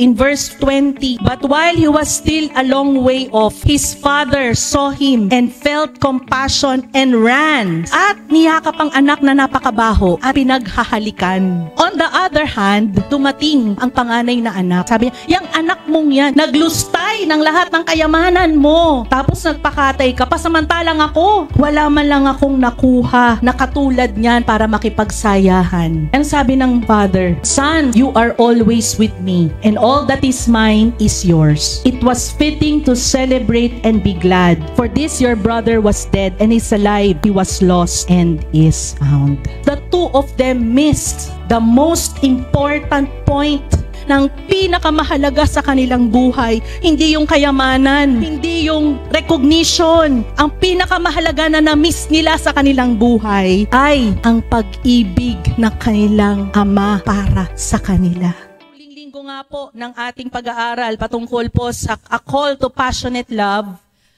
in verse 20, "But while he was still a long way off, his father saw him and felt compassion and ran at niyakap ang anak na napakabaho at pinaghahalikan." On the other hand, dumating ang panganay na anak. Sabi niya, "Yang anak mong yan, naglustay ng lahat ng kayamanan mo. Tapos nagpakatay ka pa, samantalang ako, wala man lang akong nakuha na katulad niyan para makipagsayahan." Ang sabi ng father, "Son, you are always with me, and all that is mine is yours. It was fitting to celebrate and be glad, for this your brother was dead and is alive. He was lost and is found." The two of them missed the most important point ng pinakamahalaga sa kanilang buhay. Hindi yung kayamanan, hindi yung recognition. Ang pinakamahalaga na na-miss nila sa kanilang buhay ay ang pag-ibig ng kanilang ama para sa kanila. Huling linggo nga po ng ating pag-aaral patungkol po sa a call to passionate love.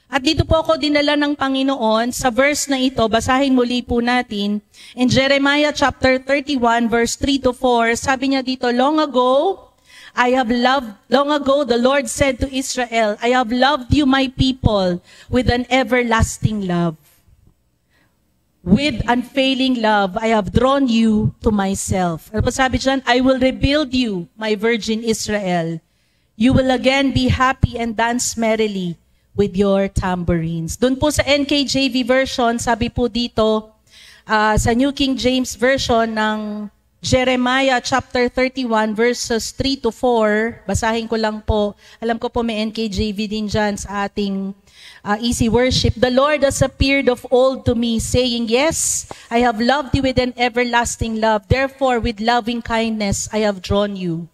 At dito po ako dinala ng Panginoon sa verse na ito, basahin muli po natin. In Jeremiah chapter 31 verse 3 to 4, sabi niya dito, long ago the Lord said to Israel, I have loved you, my people, with an everlasting love. With unfailing love, I have drawn you to myself. Ano po sabi dyan? I will rebuild you, my virgin Israel. You will again be happy and dance merrily with your tambourines. Doon po sa NKJV version, sabi po dito, sa New King James Version ng Jeremiah chapter 31 verses 3 to 4, basahin ko lang po. Alam ko po may NKJV din dyan sa ating easy worship. The Lord has appeared of old to me, saying, yes, I have loved you with an everlasting love. Therefore, with loving kindness, I have drawn you.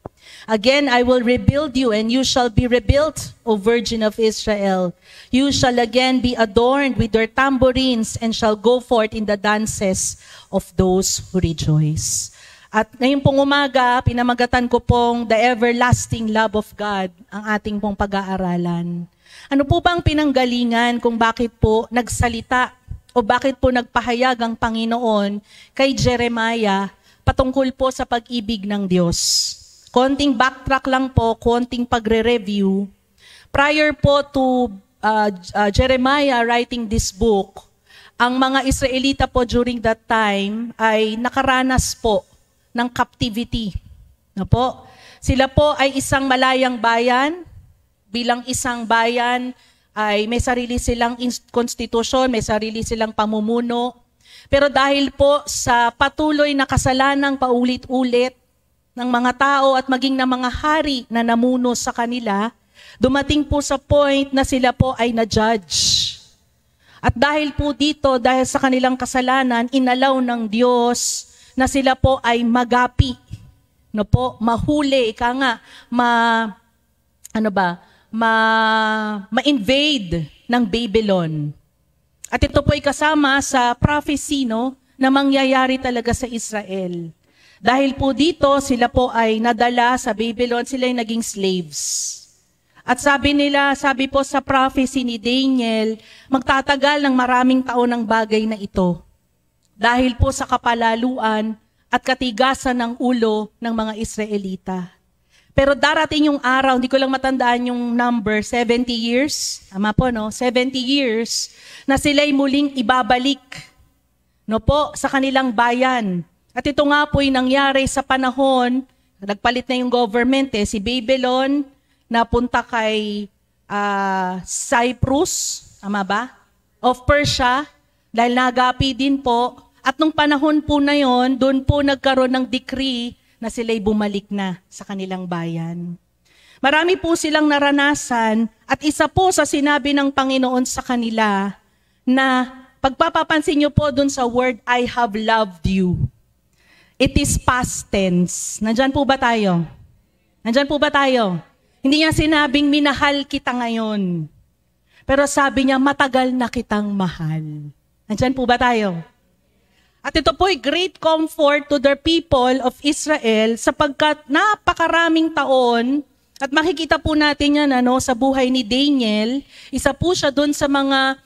Again, I will rebuild you, and you shall be rebuilt, O Virgin of Israel. You shall again be adorned with your tambourines, and shall go forth in the dances of those who rejoice. At ngayon pong umaga, pinamagatan ko pong the everlasting love of God, ang ating pong pag-aaralan. Ano po bang pinanggalingan kung bakit po nagsalita o bakit po nagpahayag ang Panginoon kay Jeremiah patungkol po sa pag-ibig ng Diyos? Konting backtrack lang po, konting pagre-review. Prior po to Jeremiah writing this book, ang mga Israelita po during that time ay nakaranas po ng captivity. No po? Sila po ay isang malayang bayan. Bilang isang bayan ay may sarili silang konstitusyon, may sarili silang pamumuno. Pero dahil po sa patuloy na kasalanang paulit-ulit ng mga tao at maging ng mga hari na namuno sa kanila, dumating po sa point na sila po ay na-judge. At dahil po dito, dahil sa kanilang kasalanan, inalaw ng Diyos na sila po ay magapi, no po, mahuli, ika nga, ma-invade ng Babylon. At ito po ay kasama sa prophecy, no, na mangyayari talaga sa Israel. Dahil po dito, sila po ay nadala sa Babylon, sila ay naging slaves. At sabi nila, sabi po sa prophecy ni Daniel, magtatagal ng maraming taon ang bagay na ito. Dahil po sa kapalaluan at katigasan ng ulo ng mga Israelita. Pero darating yung araw, hindi ko lang matandaan yung number, 70 years, tama po no, 70 years, na sila'y muling ibabalik, no po, sa kanilang bayan. At ito nga po yung nangyari sa panahon, nagpalit na yung government si Babylon, napunta kay Cyprus, tama ba? Of Persia, dahil nagapi din po. At nung panahon po na yon, doon po nagkaroon ng decree na sila'y bumalik na sa kanilang bayan. Marami po silang naranasan at isa po sa sinabi ng Panginoon sa kanila na pagpapapansin niyo po doon sa word, I have loved you. It is past tense. Nandyan po ba tayo? Nandyan po ba tayo? Hindi niya sinabing minahal kita ngayon. Pero sabi niya matagal na kitang mahal. Nandyan po ba tayo? At ito po'y great comfort to the people of Israel sapagkat napakaraming taon, at makikita po natin yan sa buhay ni Daniel, isa po siya doon sa mga,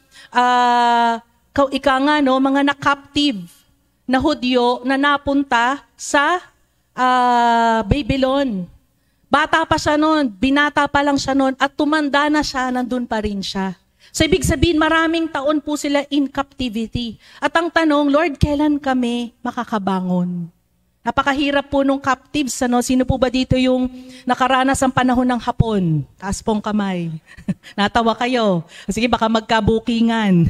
mga na-captive na Hudyo na napunta sa Babylon. Bata pa siya noon, binata pa lang siya noon, at tumanda na siya, nandun pa rin siya. So ibig sabihin, maraming taon po sila in captivity. At ang tanong, Lord, kailan kami makakabangon? Napakahirap po nung captives. Sino po ba dito yung nakaranas ang panahon ng hapon? Taas pong kamay. Natawa kayo. Sige, baka magkabukingan.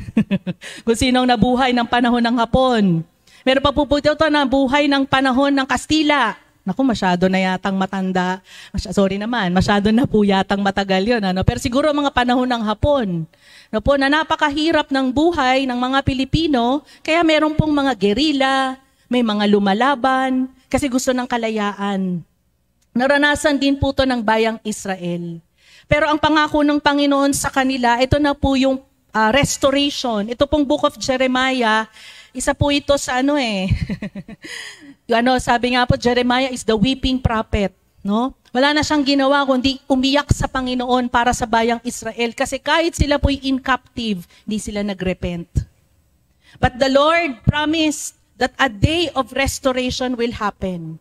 Kung sinong nabuhay ng panahon ng hapon. Meron pa po ito na buhay ng panahon ng Kastila. Naku, masyado na yatang matanda. Masyado na po yatang matagal yun. Pero siguro mga panahon ng hapon. Na napakahirap ng buhay ng mga Pilipino, kaya meron pong mga gerilla, may mga lumalaban, kasi gusto ng kalayaan. Naranasan din po ito ng bayang Israel. Pero ang pangako ng Panginoon sa kanila, ito na po yung restoration. Ito pong Book of Jeremiah, isa po ito sa sabi nga po, Jeremiah is the weeping prophet. No? Wala na siyang ginawa kundi umiyak sa Panginoon para sa bayang Israel. Kasi kahit sila po'y in captive, hindi sila nagrepent. But the Lord promised that a day of restoration will happen.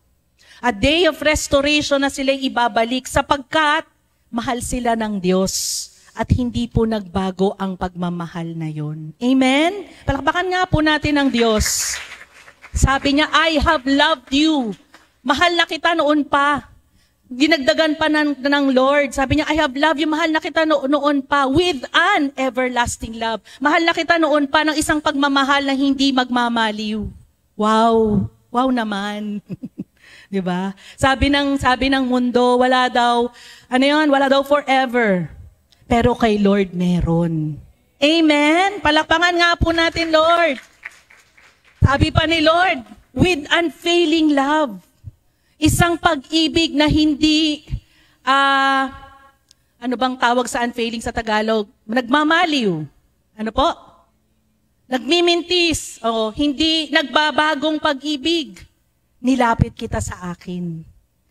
A day of restoration na sila'y ibabalik sapagkat mahal sila ng Diyos at hindi po nagbago ang pagmamahal na yon. Amen? Palakpakan nga po natin ang Diyos. Sabi niya, I have loved you. Mahal na kita noon pa. Dinagdagan pa ng Lord. Sabi niya, I have loved you. Mahal na kita noon pa with an everlasting love. Mahal na kita noon pa ng isang pagmamahal na hindi magmamaliw. Wow. Wow naman. 'Di ba? Sabi ng mundo, wala daw forever. Pero kay Lord meron. Amen. Palakpakan nga po natin, Lord. Sabi pa ni Lord, with unfailing love. Isang pag-ibig na hindi ano bang tawag sa unfailing sa Tagalog? Nagmamaliw. Ano po? Nagmimintis, hindi nagbabagong pag-ibig. Nilapit kita sa akin.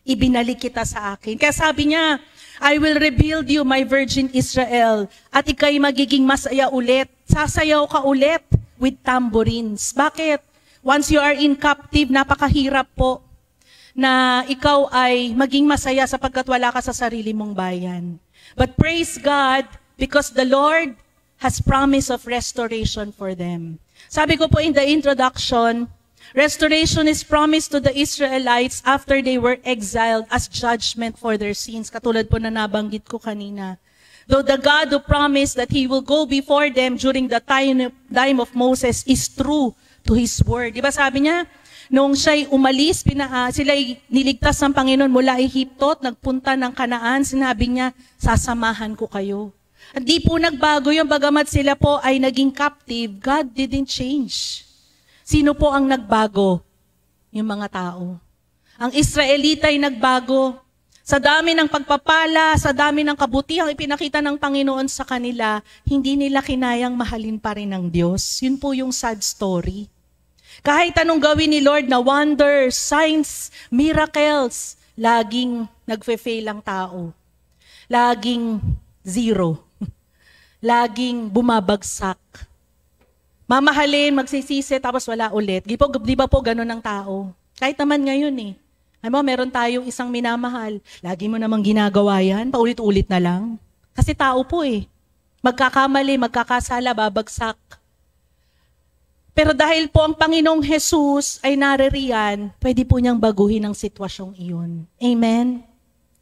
Ibinalik kita sa akin. Kaya sabi niya, I will rebuild you, my virgin Israel, at ikay magiging masaya ulit. Sasayaw ka ulit with tambourines. Bakit? Once you are in captive, napakahirap po na ikaw ay maging masaya sapagkat wala ka sa sarili mong bayan. But praise God, because the Lord has promise of restoration for them. Sabi ko po in the introduction, restoration is promised to the Israelites after they were exiled as judgment for their sins. Katulad po na nabanggit ko kanina. Though the God who promised that He will go before them during the time of Moses is true to His word. Diba sabi niya, noong siya'y umalis, sila'y niligtas ng Panginoon mula Ehipto at nagpunta ng Kanaan, sinabi niya, sasamahan ko kayo. At di po nagbago yung bagamat sila po ay naging captive, God didn't change. Sino po ang nagbago? Yung mga tao. Ang Israelita ay nagbago. Sa dami ng pagpapala, sa dami ng kabutihang ipinakita ng Panginoon sa kanila, hindi nila kinayang mahalin pa rin ng Diyos. Yun po yung sad story. Kahit anong gawin ni Lord na wonders, signs, miracles, laging nagfe-fail ang tao. Laging zero. Laging bumabagsak. Mamahalin, magsisisi, tapos wala ulit. Di ba po ganun ang tao? Kahit naman ngayon meron tayong isang minamahal. Lagi mo namang ginagawa yan, paulit-ulit na lang. Kasi tao po Magkakamali, magkakasala, babagsak. Pero dahil po ang Panginoong Jesus ay naririyan, pwede po niyang baguhin ang sitwasyong iyon. Amen?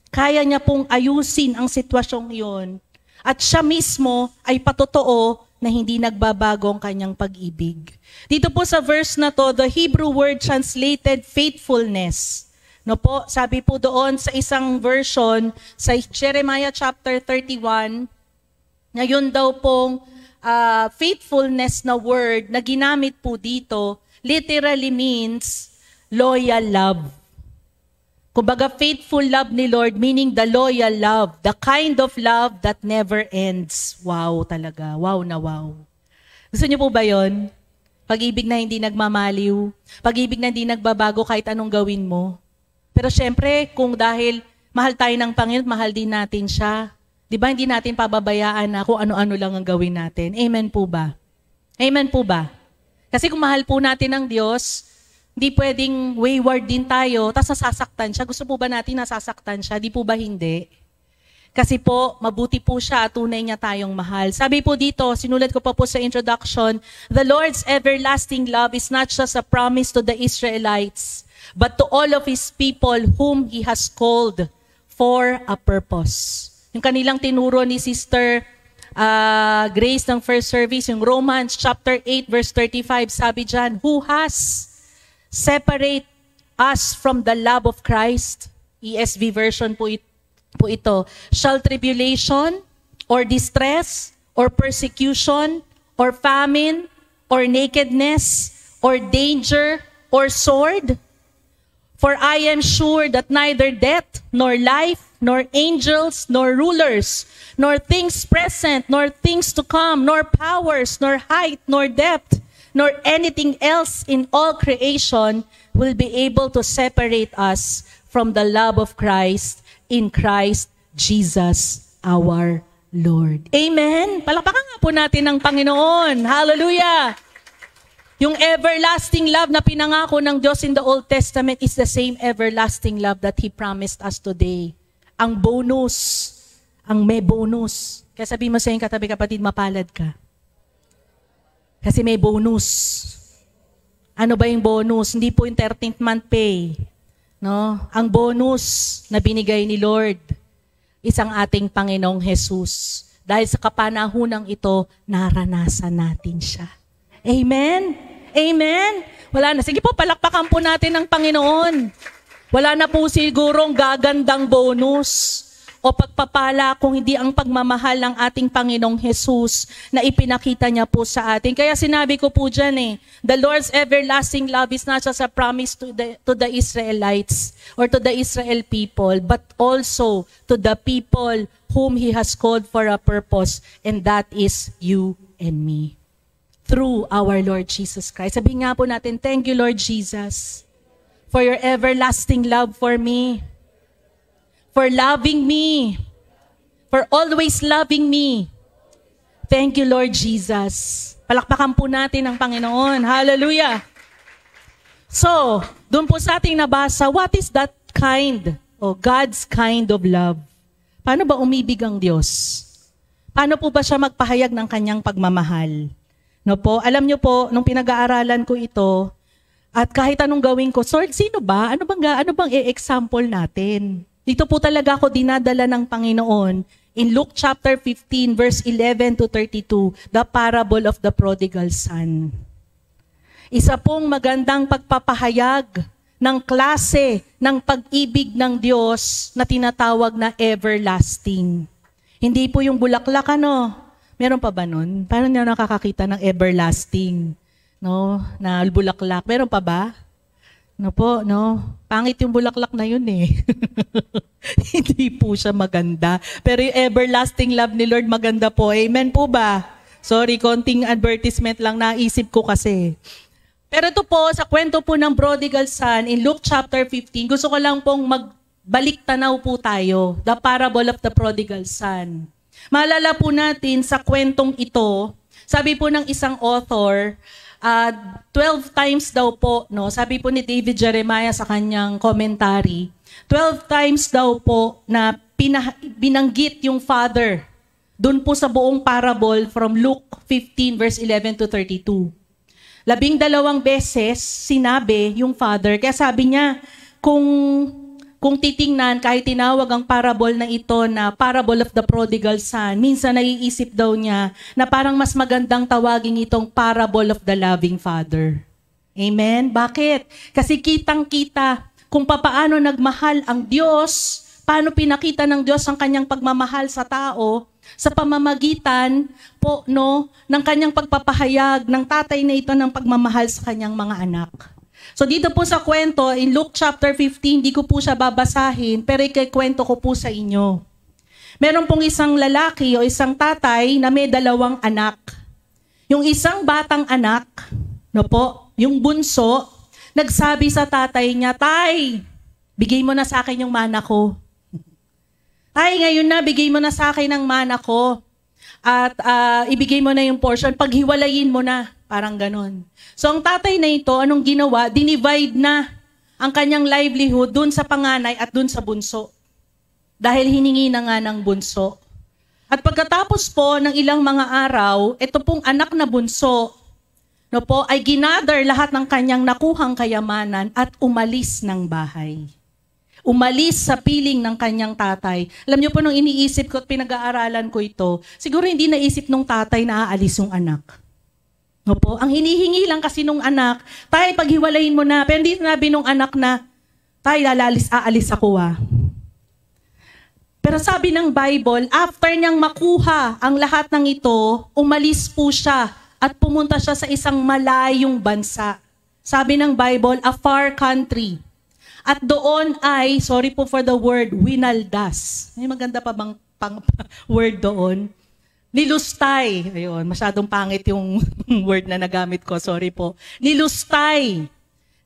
Kaya niya pong ayusin ang sitwasyong iyon. At siya mismo ay patotoo na hindi nagbabago ang kanyang pag-ibig. Dito po sa verse na to, the Hebrew word translated faithfulness. No po, sabi po doon sa isang version, sa Jeremiah chapter 31, na yun daw pong faithfulness na word na ginamit po dito, literally means loyal love. Kumbaga, faithful love ni Lord, meaning the loyal love, the kind of love that never ends. Wow talaga, wow na wow. Gusto niyo po ba yun? Pag-ibig na hindi nagmamaliw, pag-ibig na hindi nagbabago kahit anong gawin mo. Pero syempre, kung dahil mahal tayo ng Panginoon, mahal din natin siya. Di ba, hindi natin pababayaan na kung ano-ano lang ang gawin natin. Amen po ba? Amen po ba? Kasi kung mahal po natin ang Diyos, Hindi pwedeng wayward din tayo, tapos nasasaktan siya. Gusto po ba natin nasasaktan siya? Di po ba hindi? Kasi po, mabuti po siya at tunay niya tayong mahal. Sabi po dito, sinulat ko pa po sa introduction, the Lord's everlasting love is not just a promise to the Israelites, but to all of His people whom He has called for a purpose. Yung kanilang tinuro ni Sister Grace ng first service, yung Romans chapter 8 verse 35, sabi dyan, who has separate us from the love of Christ? ESV version po ito. Shall tribulation, or distress, or persecution, or famine, or nakedness, or danger, or sword? For I am sure that neither death, nor life, nor angels, nor rulers, nor things present, nor things to come, nor powers, nor height, nor depth, nor anything else in all creation will be able to separate us from the love of Christ in Christ Jesus our Lord. Amen? Palakpakan nga po natin ang Panginoon. Hallelujah! Yung everlasting love na pinangako ng Diyos in the Old Testament is the same everlasting love that He promised us today. Ang bonus, ang may bonus. Kaya sabi mo sa iyong katabi kapatid, mapalad ka. Kasi may bonus. Ano ba yung bonus? Hindi po yung 13th month pay. No? Ang bonus na binigay ni Lord is ang ating Panginoong Jesus. Dahil sa kapanahunang ito, naranasan natin siya. Amen? Amen? Wala na. Sige po, palakpakan po natin ang Panginoon. Wala na po sigurong gagandang bonus o pagpapala kung hindi ang pagmamahal ng ating Panginoong Jesus na ipinakita niya po sa atin. Kaya sinabi ko po dyan the Lord's everlasting love is not just a promise to the Israelites or to the Israel people, but also to the people whom He has called for a purpose, and that is you and me. Through our Lord Jesus Christ. Sabihin nga po natin, thank you Lord Jesus for your everlasting love for me. For loving me, for always loving me. Thank you, Lord Jesus. Palakpakan po natin ang Panginoon. Hallelujah. So, doon po sa ating nabasa, what is that kind, o God's kind of love? Paano ba umibig ang Diyos? Paano po ba siya magpahayag ng kanyang pagmamahal? No po, alam niyo po, nung pinag-aaralan ko ito, at kahit anong gawin ko, Lord, sino ba? Ano bang i-example natin? Dito po talaga ako dinadala ng Panginoon in Luke chapter 15 verse 11 to 32, the parable of the prodigal son. Isa pong magandang pagpapahayag ng klase ng pag-ibig ng Diyos na tinatawag na everlasting. Hindi po yung bulaklak Meron pa ba nun? Parang hindi nakakakita ng everlasting, na bulaklak. Meron pa ba? Pangit yung bulaklak na yun Hindi po siya maganda. Pero yung everlasting love ni Lord maganda po. Amen po ba? Sorry, konting advertisement lang naisip ko kasi. Pero ito po, sa kwento po ng prodigal son, in Luke chapter 15, gusto ko lang pong magbalik tanaw po tayo. The parable of the prodigal son. Maalala po natin sa kwentong ito, sabi po ng isang author, 12 times daw po, sabi po ni David Jeremiah sa kanyang commentary, 12 times daw po na binanggit yung father doon po sa buong parable from Luke 15 verse 11 to 32. 12 beses sinabi yung father, kaya sabi niya, kung titingnan, kahit tinawag ang parable na ito na parable of the prodigal son, minsan naiisip daw niya na parang mas magandang tawagin itong parable of the loving father. Amen? Bakit? Kasi kitang-kita kung papaano nagmahal ang Diyos, paano pinakita ng Diyos ang kanyang pagmamahal sa tao, sa pamamagitan po ng kanyang pagpapahayag ng tatay na ito ng pagmamahal sa kanyang mga anak. So dito po sa kwento, in Luke chapter 15, di ko po siya babasahin, pero ikikwento ko po sa inyo. Meron pong isang lalaki o isang tatay na may 2 anak. Yung isang batang anak, yung bunso, nagsabi sa tatay niya, "Tay, bigay mo na sa akin yung mana ko. Tay, ngayon na, bigay mo na sa akin ang mana ko. At ibigay mo na yung portion, paghiwalayin mo na. Parang ganon. So ang tatay na ito, anong ginawa? Dinivide na ang kanyang livelihood dun sa panganay at dun sa bunso. Dahil hiningi na nga ng bunso. At pagkatapos po ng ilang mga araw, ito pong anak na bunso, no po, ay ginather lahat ng kanyang nakuhang kayamanan at umalis ng bahay. Umalis sa piling ng kanyang tatay. Alam niyo po, nung iniisip ko at pinag-aaralan ko ito, siguro hindi naisip nung tatay na aalis yung anak. No po? Ang hinihingi lang kasi nung anak, tay, paghiwalayin mo na. Pero hindi sinabi nung anak na, tay, aalis ako Pero sabi ng Bible, after niyang makuha ang lahat ng ito, umalis po siya at pumunta siya sa isang malayong bansa. Sabi ng Bible, a far country. At doon ay, sorry po for the word, winaldas. May maganda pa bang word doon? Nilustay. Ayun, masyadong pangit yung word na nagamit ko. Sorry po. Nilustay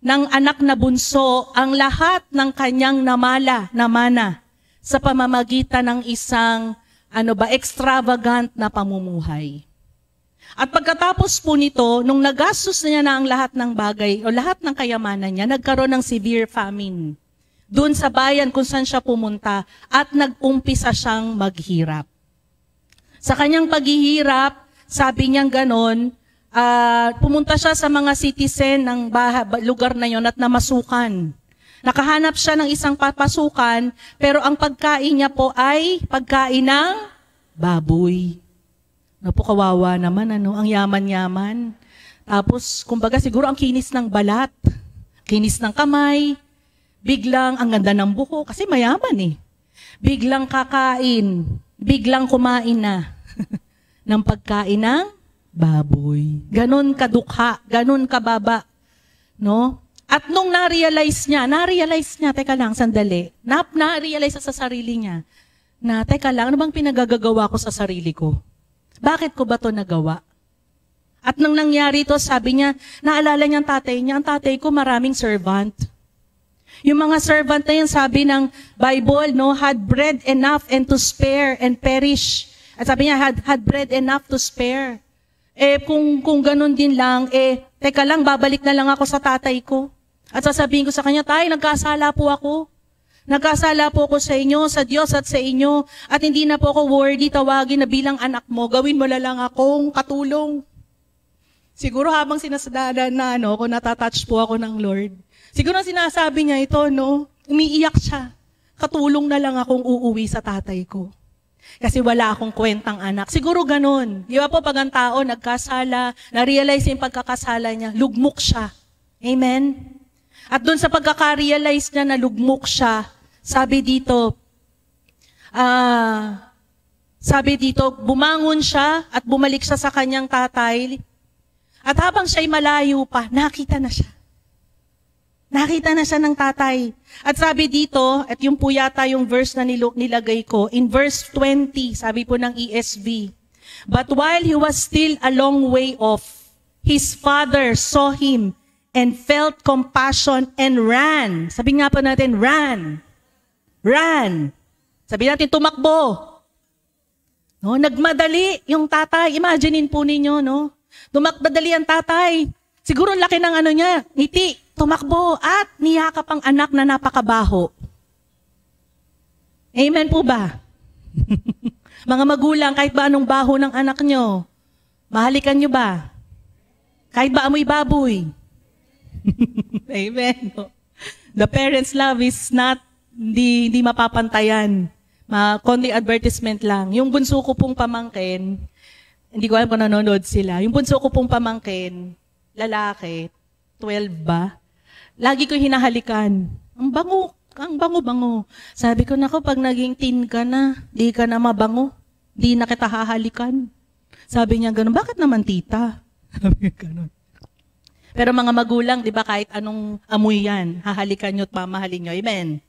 ng anak na bunso ang lahat ng kanyang namana sa pamamagitan ng isang extravagant na pamumuhay. At pagkatapos po nito, nung nagastos niya na ang lahat ng bagay o lahat ng kayamanan niya, nagkaroon ng severe famine doon sa bayan kung saan siya pumunta at nag-umpisa siyang maghirap. Sa kanyang paghihirap, sabi niyang ganon, pumunta siya sa mga citizen ng lugar na yon at namasukan. Nakahanap siya ng isang papasukan, pero ang pagkain niya po ay pagkain ng baboy. Kawawa naman, ang yaman-yaman. Tapos, kumbaga siguro ang kinis ng balat, kinis ng kamay, biglang ang ganda ng buhok, kasi mayaman Biglang kakain, biglang kumain na ng pagkain ng baboy. Ganon kadukha, ganon kababa. No? At nung na-realize niya, teka lang, sandali, na-realize sa sarili niya, na teka lang, ano bang pinagagagawa ko sa sarili ko? Bakit ko ba to nagawa? At nang nangyari to, sabi niya, naalala niya ang tatay ko maraming servant. Yung mga servant na yan, sabi ng Bible, had bread enough and to spare and perish. At sabi niya, had bread enough to spare. Kung ganun din lang, teka lang, babalik na lang ako sa tatay ko. At sasabihin ko sa kanya, tay, nagkasala po ako. Nagkasala po ako sa inyo, sa Diyos at sa inyo, at hindi na po ako worthy tawagin na bilang anak mo, gawin mo na lang akong katulong. Siguro habang sinasadala na kung natatouch po ako ng Lord, siguro sinasabi niya ito, umiiyak siya. Katulong na lang akong uuwi sa tatay ko. Kasi wala akong kwentang anak. Siguro ganun. Di ba po pag ang tao nagkasala, na-realize yung pagkakasala niya, lugmok siya. Amen? At doon sa pagkaka-realize niya na lugmok siya, sabi dito, bumangon siya at bumalik siya sa kanyang tatay. At habang siya'y malayo pa, nakita na siya. Nakita na siya ng tatay. At sabi dito, at yung po yata yung verse na nilagay ko, in verse 20, sabi po ng ESV, but while he was still a long way off, his father saw him and felt compassion and ran. Sabi nga po natin, ran. Ran. Sabi natin, tumakbo. Nagmadali yung tatay. Imaginein po ninyo, Tumakmadali ang tatay. Siguro laki ng ngiti. Tumakbo at niyakap ang anak na napakabaho. Amen po ba? Mga magulang, kahit ba anong baho ng anak nyo, mahalikan nyo ba? Kahit ba amoy baboy? Amen. The parents' love is not, hindi mapapantayan. Kundi advertisement lang. Yung bunso ko pong pamangkin, hindi ko alam kung nanonood sila. Yung bunso ko pong pamangkin, lalaki, 12 ba? Lagi ko hinahalikan. Ang bango. Sabi ko, nako, pag naging teen ka na, di ka na mabango. Di na kita hahalikan. Sabi niya gano'n, bakit naman tita? Sabi niya gano'n. Pero mga magulang, di ba, kahit anong amoy yan, hahalikan nyo at mamahalin nyo. Amen.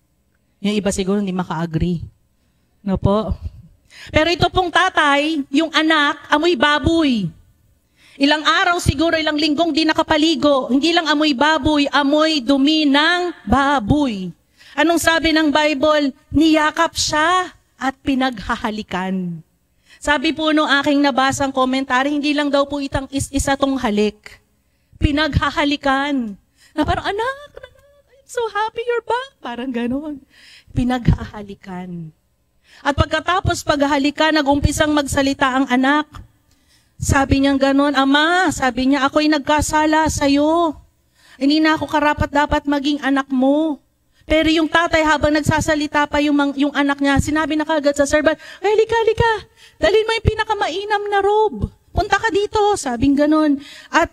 Yung iba siguro hindi maka-agree. No po? Pero ito pong tatay, yung anak, amoy baboy. Ilang araw siguro, ilang linggong di nakapaligo. Hindi lang amoy baboy, amoy dumi ng baboy. Anong sabi ng Bible? Niyakap siya at pinaghahalikan. Sabi po nung aking nabasang komentary, hindi lang daw po isa tong halik. Pinaghahalikan. Na parang, anak, I'm so happy you're back. Parang gano'n. Pinaghahalikan. At pagkatapos paghahalikan, nag-umpisang magsalita ang anak. Sabi niya gano'n, Ama, sabi niya, ako'y nagkasala sa'yo. Hindi na ako karapat dapat maging anak mo. Pero yung tatay habang nagsasalita pa yung anak niya, sinabi na kagad sa servant, ay, lika. Dalhin mo yung pinakamainam na robe. Punta ka dito, sabing ganon. At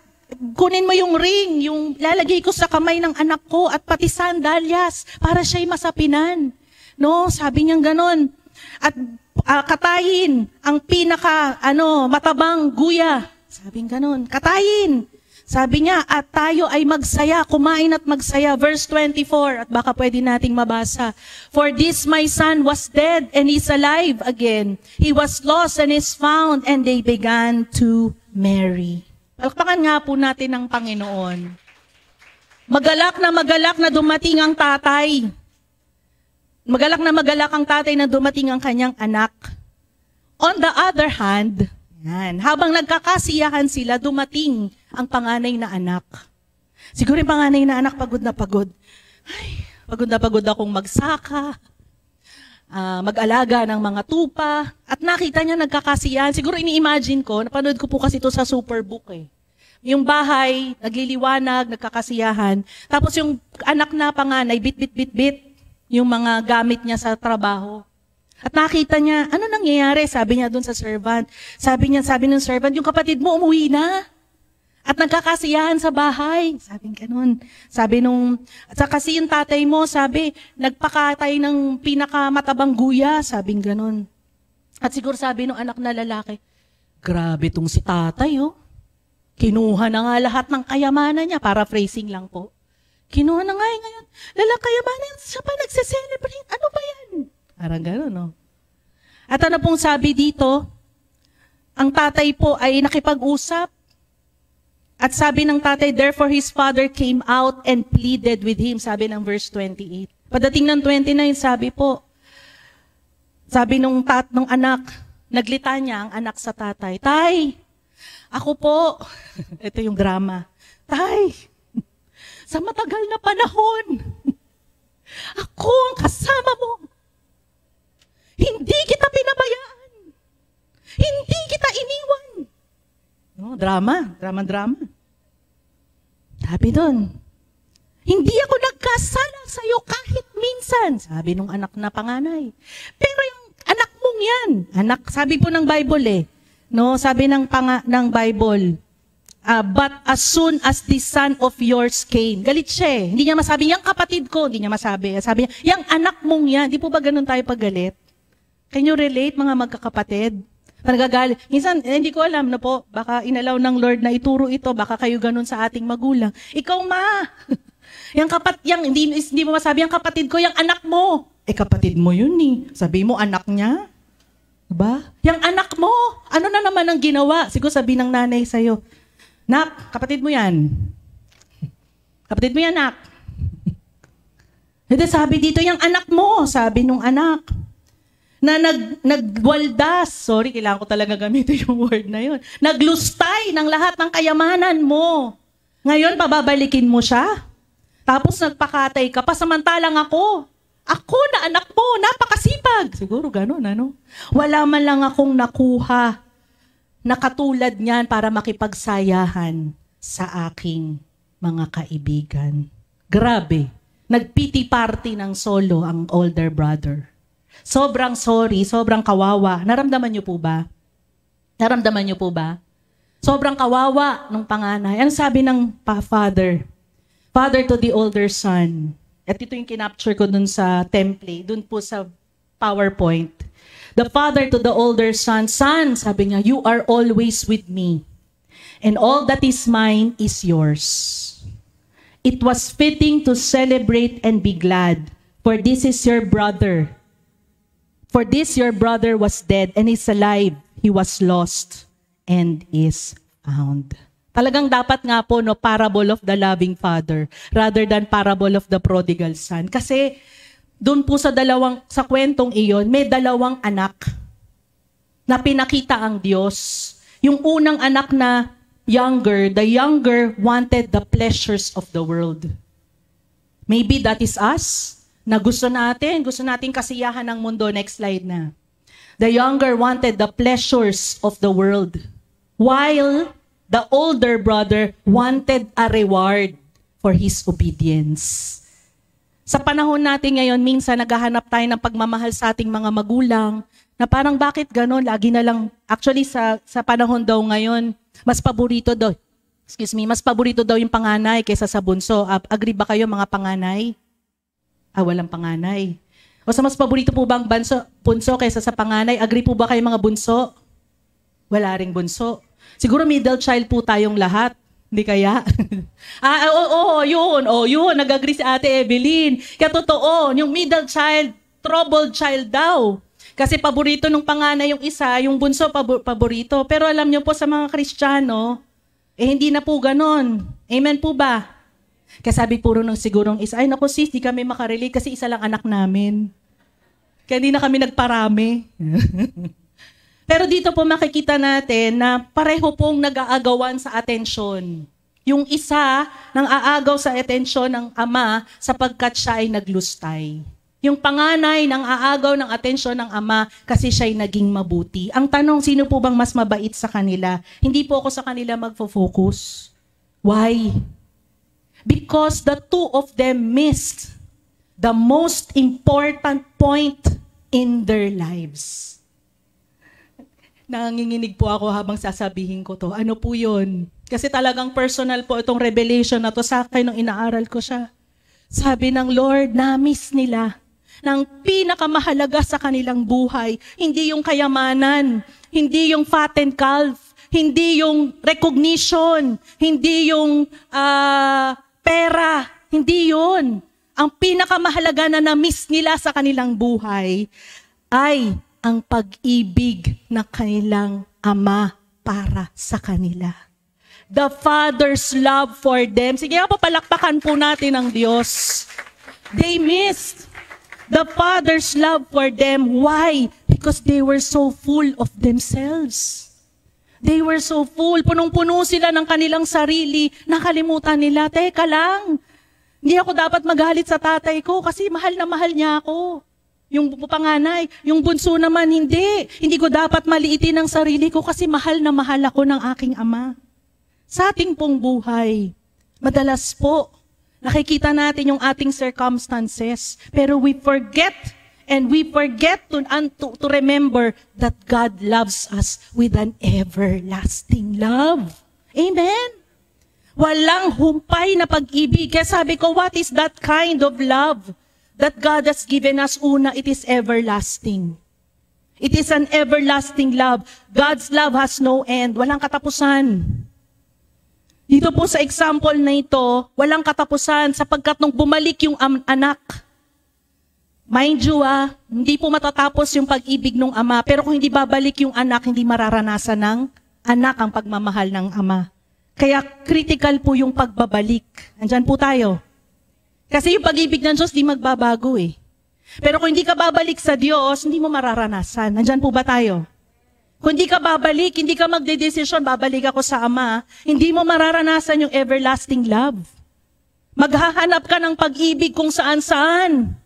kunin mo yung ring, yung lalagay ko sa kamay ng anak ko at pati sandalyas para siya'y masapinan. No, sabi niya ganon. At katayin ang matabang guya. Sabing ganon, katayin. Sabi niya, at tayo ay magsaya, kumain at magsaya. Verse 24, at baka pwede nating mabasa. For this my son was dead and is alive again. He was lost and is found, and they began to marry. Palakpakan nga po natin ng Panginoon. Magalak na dumating ang tatay. Magalak ang tatay na dumating ang kanyang anak. On the other hand, habang nagkakasiyahan sila, dumating ang panganay na anak. Siguro yung panganay na anak, pagod na pagod. Ay, pagod na pagod akong magsaka, mag-alaga ng mga tupa, at nakita niya nagkakasiyahan. Siguro ini-imagine ko, napanood ko po kasi ito sa Superbook eh. Yung bahay, nagliliwanag, nagkakasiyahan. Tapos yung anak na panganay, bit, yung mga gamit niya sa trabaho. At nakita niya, ano nangyayari? Sabi niya doon sa servant. Sabi ng servant, yung kapatid mo umuwi na. At nagkakasiyahan sa bahay. Sabi ganun. Kasi yung tatay mo, sabi, nagpakatay ng pinakamatabang guya. Sabi ganun. At siguro sabi ng anak na lalaki, grabe tong si tatay, oh. Kinuha na nga lahat ng kayamanan niya. Paraphrasing lang po. Kinuha na nga ngayon. Kayamanan, siya pa nagse-celebrate. Ano ba yan? Parang gano'n, no? At ano pong sabi dito, ang tatay po ay nakipag-usap. At sabi ng tatay, therefore his father came out and pleaded with him, sabi ng verse 28. Padating ng 29, sabi nung anak, naglita niya ang anak sa tatay, Tay, ako po, ito yung drama, Tay, sa matagal na panahon, ako ang kasama mo. Hindi kita pinabayaan. Hindi kita iniwan. No, drama. Sabi doon, hindi ako nagkasala sa'yo kahit minsan. Sabi nung anak na panganay. Pero yung anak mong yan, sabi po ng Bible no, sabi ng Bible, but as soon as the son of yours came, galit siya Hindi niya masabi, yung kapatid ko, hindi niya masabi. Sabi niya, yung anak mong yan, di po ba ganun tayo paggalit? Can you relate, mga magkakapatid? Nagagalit. Minsan, hindi ko alam na po, baka inalaw ng Lord na ituro ito, baka kayo ganun sa ating magulang. Ikaw, ma! Hindi mo masabi, yung kapatid ko, yung anak mo. Kapatid mo yun Sabi mo, anak niya? Diba? Yung anak mo, ano na naman ang ginawa? Siguro sabi ng nanay sa'yo, Nak, kapatid mo yan. Kapatid mo yan, nak. Hindi, sabi dito, yung anak mo, sabi nung anak. Na nagwaldas, sorry, kailangan ko talaga gamitin yung word na yun. Naglustay ng lahat ng kayamanan mo. Ngayon, pababalikin mo siya. Tapos nagpakatay ka pa, samantalang ako na anak mo, napakasipag. Siguro ganun, ano? Wala man lang akong nakuha na katulad niyan para makipagsayahan sa aking mga kaibigan. Grabe. Nag-pity party ng solo ang older brother. Sobrang sorry, sobrang kawawa. Naramdaman niyo po ba? Sobrang kawawa nung panganay. Ang sabi ng father to the older son. At ito yung kinapture ko dun sa template, dun po sa PowerPoint. The father to the older son, Son, sabi niya, you are always with me. And all that is mine is yours. It was fitting to celebrate and be glad, for this is your brother. For this your brother was dead and is alive. He was lost and is found. Talagang dapat nga po, no, parable of the loving father rather than parable of the prodigal son. Kasi doon po sa kwentong iyon, may dalawang anak. na pinakita ang Diyos. Yung unang anak na the younger wanted the pleasures of the world. Maybe that is us, na gusto natin kasiyahan ng mundo. Next slide na. The younger wanted the pleasures of the world, while the older brother wanted a reward for his obedience. Sa panahon natin ngayon, minsan naghahanap tayo ng pagmamahal sa ating mga magulang, na parang bakit gano'n, lagi na lang, actually sa panahon daw ngayon, mas paborito daw yung panganay kaysa sa bunso. Agree ba kayo mga panganay? Walang panganay. O sa mas paborito po ba ang bunso kaysa sa panganay? Agree po ba kayo mga bunso? Wala ring bunso. Siguro middle child po tayong lahat. Hindi kaya? Yun. Nag-agree si Ate Evelyn. Kaya totoo, yung middle child, troubled child daw. Kasi paborito nung panganay yung isa, yung bunso paborito. Pero alam nyo po sa mga Kristiyano, hindi na po ganon. Amen po ba? Kaya sabi puro nung sigurong isa, ay naku sis, di kami makarelate kasi isa lang anak namin. Kaya hindi na kami nagparami. Pero dito po makikita natin na pareho pong nag-aagawan sa atensyon. Yung isa nang aagaw sa atensyon ng ama sapagkat siya ay naglustay. Yung panganay nang aagaw ng atensyon ng ama kasi siya ay naging mabuti. Ang tanong, sino po bang mas mabait sa kanila? Hindi po ako sa kanila magfo-focus. Why? Because the two of them missed the most important point in their lives. Nanginginig po ako habang sasabihin ko to. Ano po yun? Kasi talagang personal po itong revelation na to sa akin nung inaaral ko siya. Sabi ng Lord, na-miss nila ng pinakamahalaga sa kanilang buhay. Hindi yung kayamanan, hindi yung fattened calf, hindi yung recognition, hindi yung pera, hindi yun. Ang pinakamahalaga na na-miss nila sa kanilang buhay ay ang pag-ibig na kanilang ama para sa kanila. The Father's love for them. Sige, papalakpakan po natin ang Diyos. They missed the Father's love for them. Why? Because they were so full of themselves. They were so full. Punong-puno sila ng kanilang sarili. Nakalimutan nila, teka lang. Hindi ako dapat magalit sa tatay ko kasi mahal na mahal niya ako. Yung panganay, yung bunso naman hindi. Hindi ko dapat maliitin ang sarili ko kasi mahal na mahal ako ng aking ama. Sa ating pong buhay, madalas po, nakikita natin yung ating circumstances, pero we forget to remember that God loves us with an everlasting love. Amen? Walang humpay na pag-ibig. Kaya sabi ko, what is that kind of love that God has given us? Una, it is everlasting. It is an everlasting love. God's love has no end. Walang katapusan. Dito po sa example na ito, walang katapusan sapagkat nung bumalik yung anak, mind you, hindi po matatapos yung pag-ibig ng ama. Pero kung hindi babalik yung anak, hindi mararanasan ng anak ang pagmamahal ng ama. Kaya critical po yung pagbabalik. Andyan po tayo. Kasi yung pag-ibig ng Diyos, di magbabago eh. Pero kung hindi ka babalik sa Diyos, hindi mo mararanasan. Nandyan po ba tayo? Kung hindi ka babalik, hindi ka magdedesisyon, babalik ako sa Ama, hindi mo mararanasan yung everlasting love. Maghahanap ka ng pag-ibig kung saan-saan.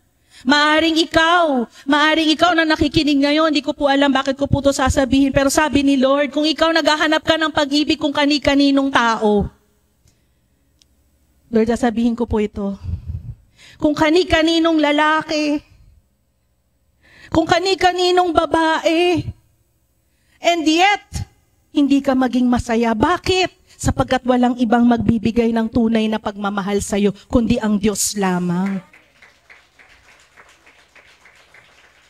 Maaring ikaw na nakikinig ngayon, hindi ko po alam bakit ko po ito sasabihin, pero sabi ni Lord, kung ikaw naghahanap ka ng pag-ibig kung kani-kaninong tao, Lord, sasabihin ko po ito, kung kani-kaninong lalaki, kung kani-kaninong babae, and yet, hindi ka maging masaya. Bakit? Sapagkat walang ibang magbibigay ng tunay na pagmamahal sa iyo, kundi ang Diyos lamang.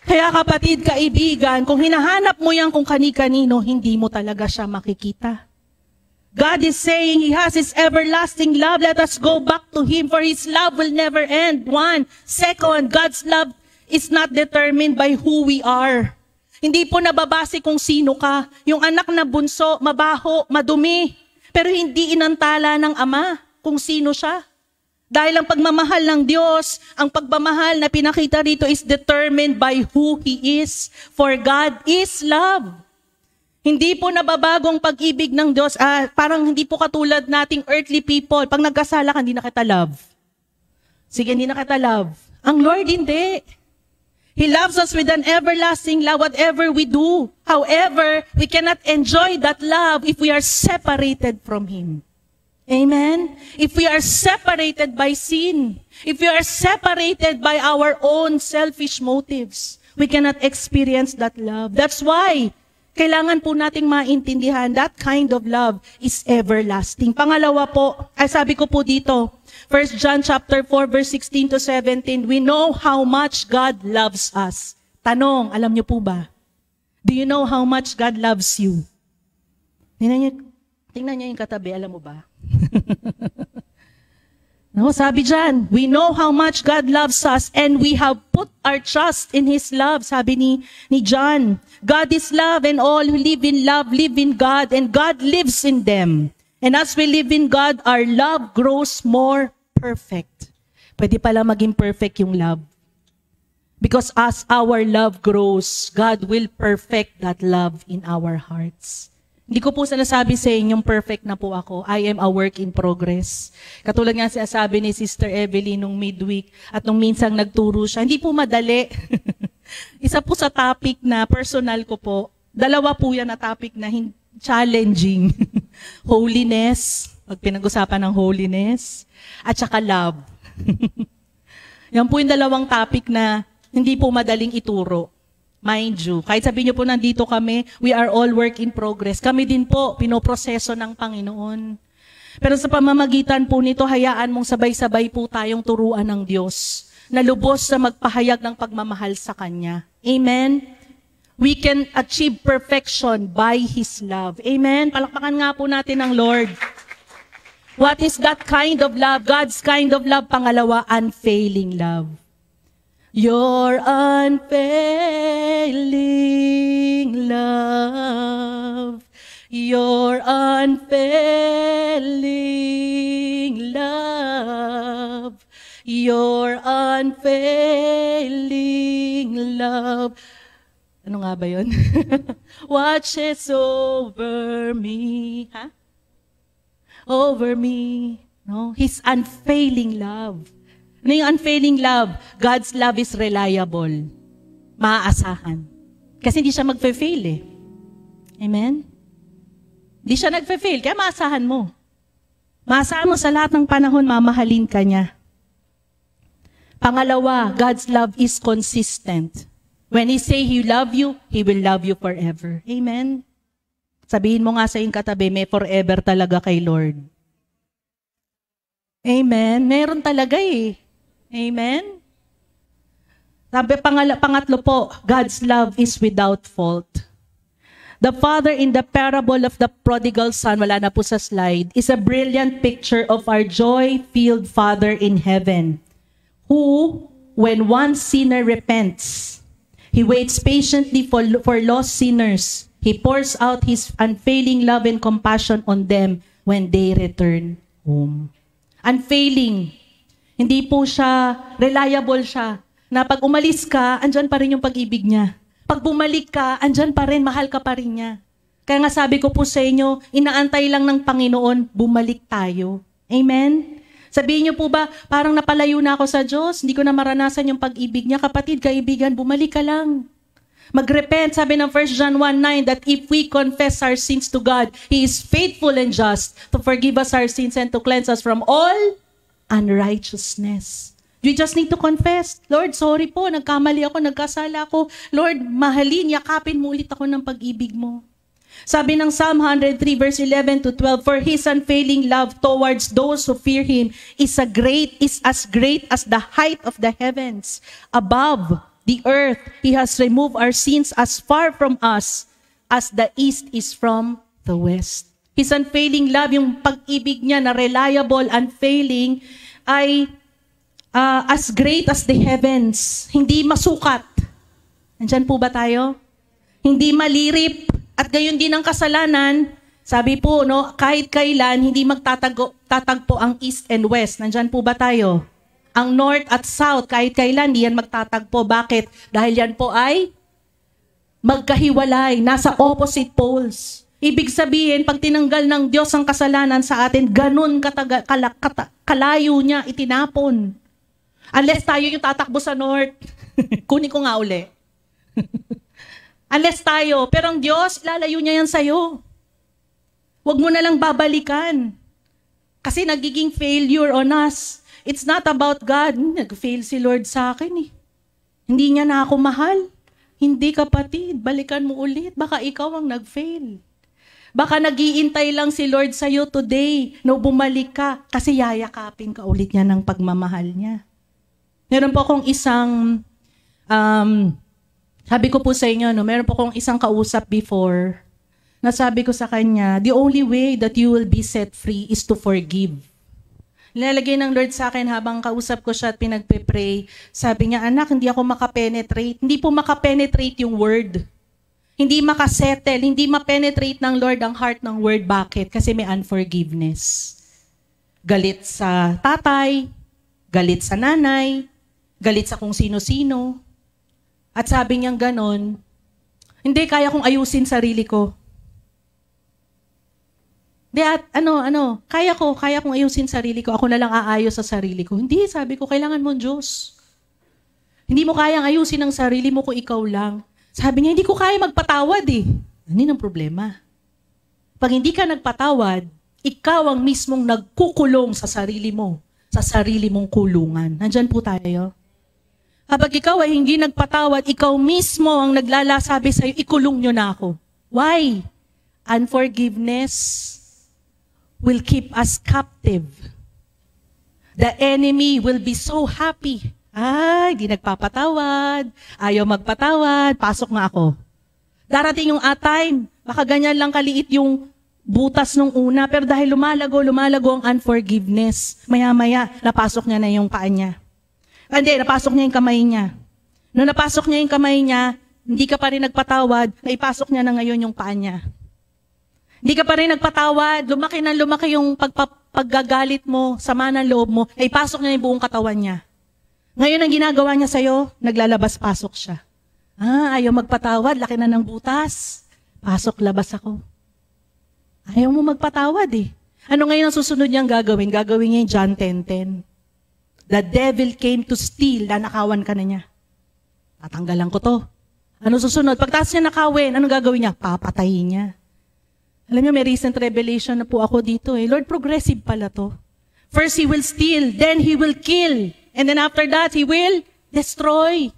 Kaya kapatid, kaibigan, kung hinahanap mo yan kung kani-kanino, hindi mo talaga siya makikita. God is saying He has His everlasting love. Let us go back to Him, for His love will never end. One. Second, God's love is not determined by who we are. Hindi po nababase kung sino ka. Yung anak na bunso, mabaho, madumi. Pero hindi inantala ng ama kung sino siya. Dahil ang pagmamahal ng Diyos, ang pagmamahal na pinakita rito is determined by who He is. For God is love. Hindi po nababagong pag-ibig ng Diyos. Parang hindi po katulad nating earthly people. Pag nagkasala ka, hindi na kita love. Sige, hindi na kita love. Ang Lord, hindi. He loves us with an everlasting love, whatever we do. However, we cannot enjoy that love if we are separated from Him. Amen? If we are separated by sin, if we are separated by our own selfish motives, we cannot experience that love. That's why, kailangan po nating maintindihan that kind of love is everlasting. Pangalawa po, sabi ko po dito, 1 John chapter 4 verse 16 to 17, we know how much God loves us. Tanong, alam niyo po ba? Do you know how much God loves you? Tingnan niyo yung katabi, alam mo ba? No, sabi dyan, we know how much God loves us and we have put our trust in His love. Sabi ni John, God is love and all who live in love live in God and God lives in them. And as we live in God, our love grows more perfect. Pwede pala maging perfect yung love. Because as our love grows, God will perfect that love in our hearts. Hindi ko po sinasabi sa inyong perfect na po ako. I am a work in progress. Katulad nga sinasabi ni Sister Evelyn nung midweek at nung minsang nagturo siya, hindi po madali. Isa po sa topic na personal ko po, dalawa po yan na topic na challenging. Holiness, pag pinag-usapan ng holiness, at saka love. Yan po yung dalawang topic na hindi po madaling ituro. Mind you, kahit sabihin niyo po nandito kami, we are all work in progress. Kami din po, pinoproseso ng Panginoon. Pero sa pamamagitan po nito, hayaan mong sabay-sabay po tayong turuan ng Diyos na lubos na magpahayag ng pagmamahal sa Kanya. Amen? We can achieve perfection by His love. Amen? Palakpakan nga po natin ang Lord. What is that kind of love? God's kind of love. Pangalawa, unfailing love. Your unfailing love, your unfailing love, your unfailing love. Ano nga ba yun? Watches over me. Ha? Over me. No? His unfailing love. Ano yung unfailing love? God's love is reliable. Maaasahan. Kasi hindi siya magfe-fail eh. Amen? Hindi siya nagfe-fail, kaya maasahan mo. Maasahan mo sa lahat ng panahon, mamahalin ka niya. Pangalawa, God's love is consistent. When He say He love you, He will love you forever. Amen? Sabihin mo nga sa iyong katabi, may forever talaga kay Lord. Amen? Meron talaga eh. Amen? Sabi, pangatlo po, God's love is without fault. The father in the parable of the prodigal son, wala na po sa slide, is a brilliant picture of our joy-filled Father in heaven, who, when one sinner repents, He waits patiently for lost sinners. He pours out His unfailing love and compassion on them when they return home. Unfailing. Hindi po siya, reliable siya, na pag umalis ka, andyan pa rin yung pag-ibig niya. Pag bumalik ka, andyan pa rin, mahal ka pa rin niya. Kaya nga sabi ko po sa inyo, inaantay lang ng Panginoon, bumalik tayo. Amen? Sabihin niyo po ba, parang napalayo na ako sa Diyos, hindi ko na maranasan yung pag-ibig niya. Kapatid, kaibigan, bumalik ka lang. Mag-repent, sabi ng 1 John 1:9, that if we confess our sins to God, He is faithful and just to forgive us our sins and to cleanse us from all unrighteousness. You just need to confess, Lord, sorry po, nagkamali ako, nagkasala ako. Lord, mahalin, yakapin mo ulit ako ng pag-ibig mo. Sabi ng Psalm 103 verse 11 to 12, for His unfailing love towards those who fear Him is as great as the height of the heavens. Above the earth, He has removed our sins as far from us as the east is from the west. His unfailing love, yung pag-ibig niya na reliable, unfailing, ay as great as the heavens. Hindi masukat. Nandyan po ba tayo? Hindi malirip. At gayon din ang kasalanan, sabi po, no, kahit kailan, hindi magtatagpo ang east and west. Nandyan po ba tayo? Ang north at south, kahit kailan, hindi yan magtatagpo. Bakit? Dahil yan po ay magkahiwalay, nasa opposite poles. Ibig sabihin, pag tinanggal ng Diyos ang kasalanan sa atin, ganun kalayo niya itinapon. Unless tayo yung tatakbo sa north. Kunin ko nga uli. Unless tayo. Pero ang Diyos, lalayo niya yan sa'yo. Huwag mo na lang babalikan. Kasi nagiging failure on us. It's not about God. Nag-fail si Lord sa akin eh. Hindi niya na ako mahal. Hindi kapatid, balikan mo ulit. Baka ikaw ang nag-fail. Baka nag-iintay lang si Lord sa'yo today no bumalik ka kasi yayakapin ka ulit niya ng pagmamahal niya. Meron po akong isang, sabi ko po sa inyo, no, meron po akong isang kausap before na sabi ko sa kanya, the only way that you will be set free is to forgive. Nilalagay ng Lord sa akin habang kausap ko siya at pinagpe-pray. Sabi niya, anak, hindi ako makapenetrate. Hindi po makapenetrate yung word. Hindi makasettle, hindi ma-penetrate ng Lord ang heart ng word. Bakit? Kasi may unforgiveness. Galit sa tatay, galit sa nanay, galit sa kung sino-sino. At sabi niyang ganon, hindi, kaya kong ayusin sarili ko. Hindi, at kaya kong ayusin sarili ko. Ako na lang aayos sa sarili ko. Hindi, sabi ko, kailangan mo Diyos. Hindi mo kayang ayusin ang sarili mo kung ikaw lang. Sabi niya, hindi ko kaya magpatawad eh. Ano ang problema? Pag hindi ka nagpatawad, ikaw ang mismong nagkukulong sa sarili mo, sa sarili mong kulungan. Nandyan po tayo. Kapag ikaw ay hindi nagpatawad, ikaw mismo ang naglalasabi sa'yo, ikulong nyo na ako. Why? Unforgiveness will keep us captive. The enemy will be so happy. Ay, di nagpapatawad, ayaw magpatawad, pasok nga ako. Darating yung time, baka ganyan lang kaliit yung butas nung una, pero dahil lumalago ang unforgiveness, maya-maya, napasok niya na yung paa niya. Hindi, napasok niya yung kamay niya. Nung napasok niya yung kamay niya, hindi ka pa rin nagpatawad, naipasok niya na ngayon yung paa niya. Hindi ka pa rin nagpatawad, lumaki yung paggagalit mo, sama ng loob mo, naipasok niya yung buong katawan niya. Ngayon ang ginagawa niya sa'yo, naglalabas-pasok siya. Ayaw magpatawad, laki na ng butas. Pasok, labas ako. Ayaw mo magpatawad eh. Ano ngayon ang susunod niyang gagawin? Gagawin niya yung John 10:10. The devil came to steal, nanakawan ka na niya. Tatanggalan ko to. Ano susunod? Pagtaas niya nakawin, anong gagawin niya? Papatayin niya. Alam niyo, may recent revelation na po ako dito eh. Lord, progressive pala to. First, He will steal, then He will kill. And then after that, He will destroy.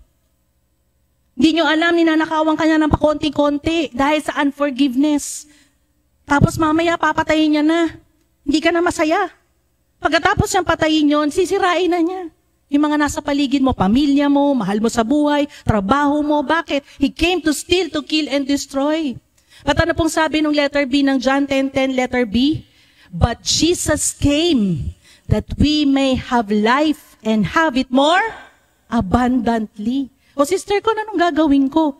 Hindi nyo alam, ninanakawan ka niya ng pakonti-konti dahil sa unforgiveness. Tapos mamaya, papatayin niya na. Hindi ka na masaya. Pagkatapos niyang patayin yun, sisirain na niya. Yung mga nasa paligid mo, pamilya mo, mahal mo sa buhay, trabaho mo. Bakit? He came to steal, to kill, and destroy. At ano pong sabi ng letter B ng John 10:10, letter B? But Jesus came that we may have life and have it more abundantly. O sister ko, anong gagawin ko?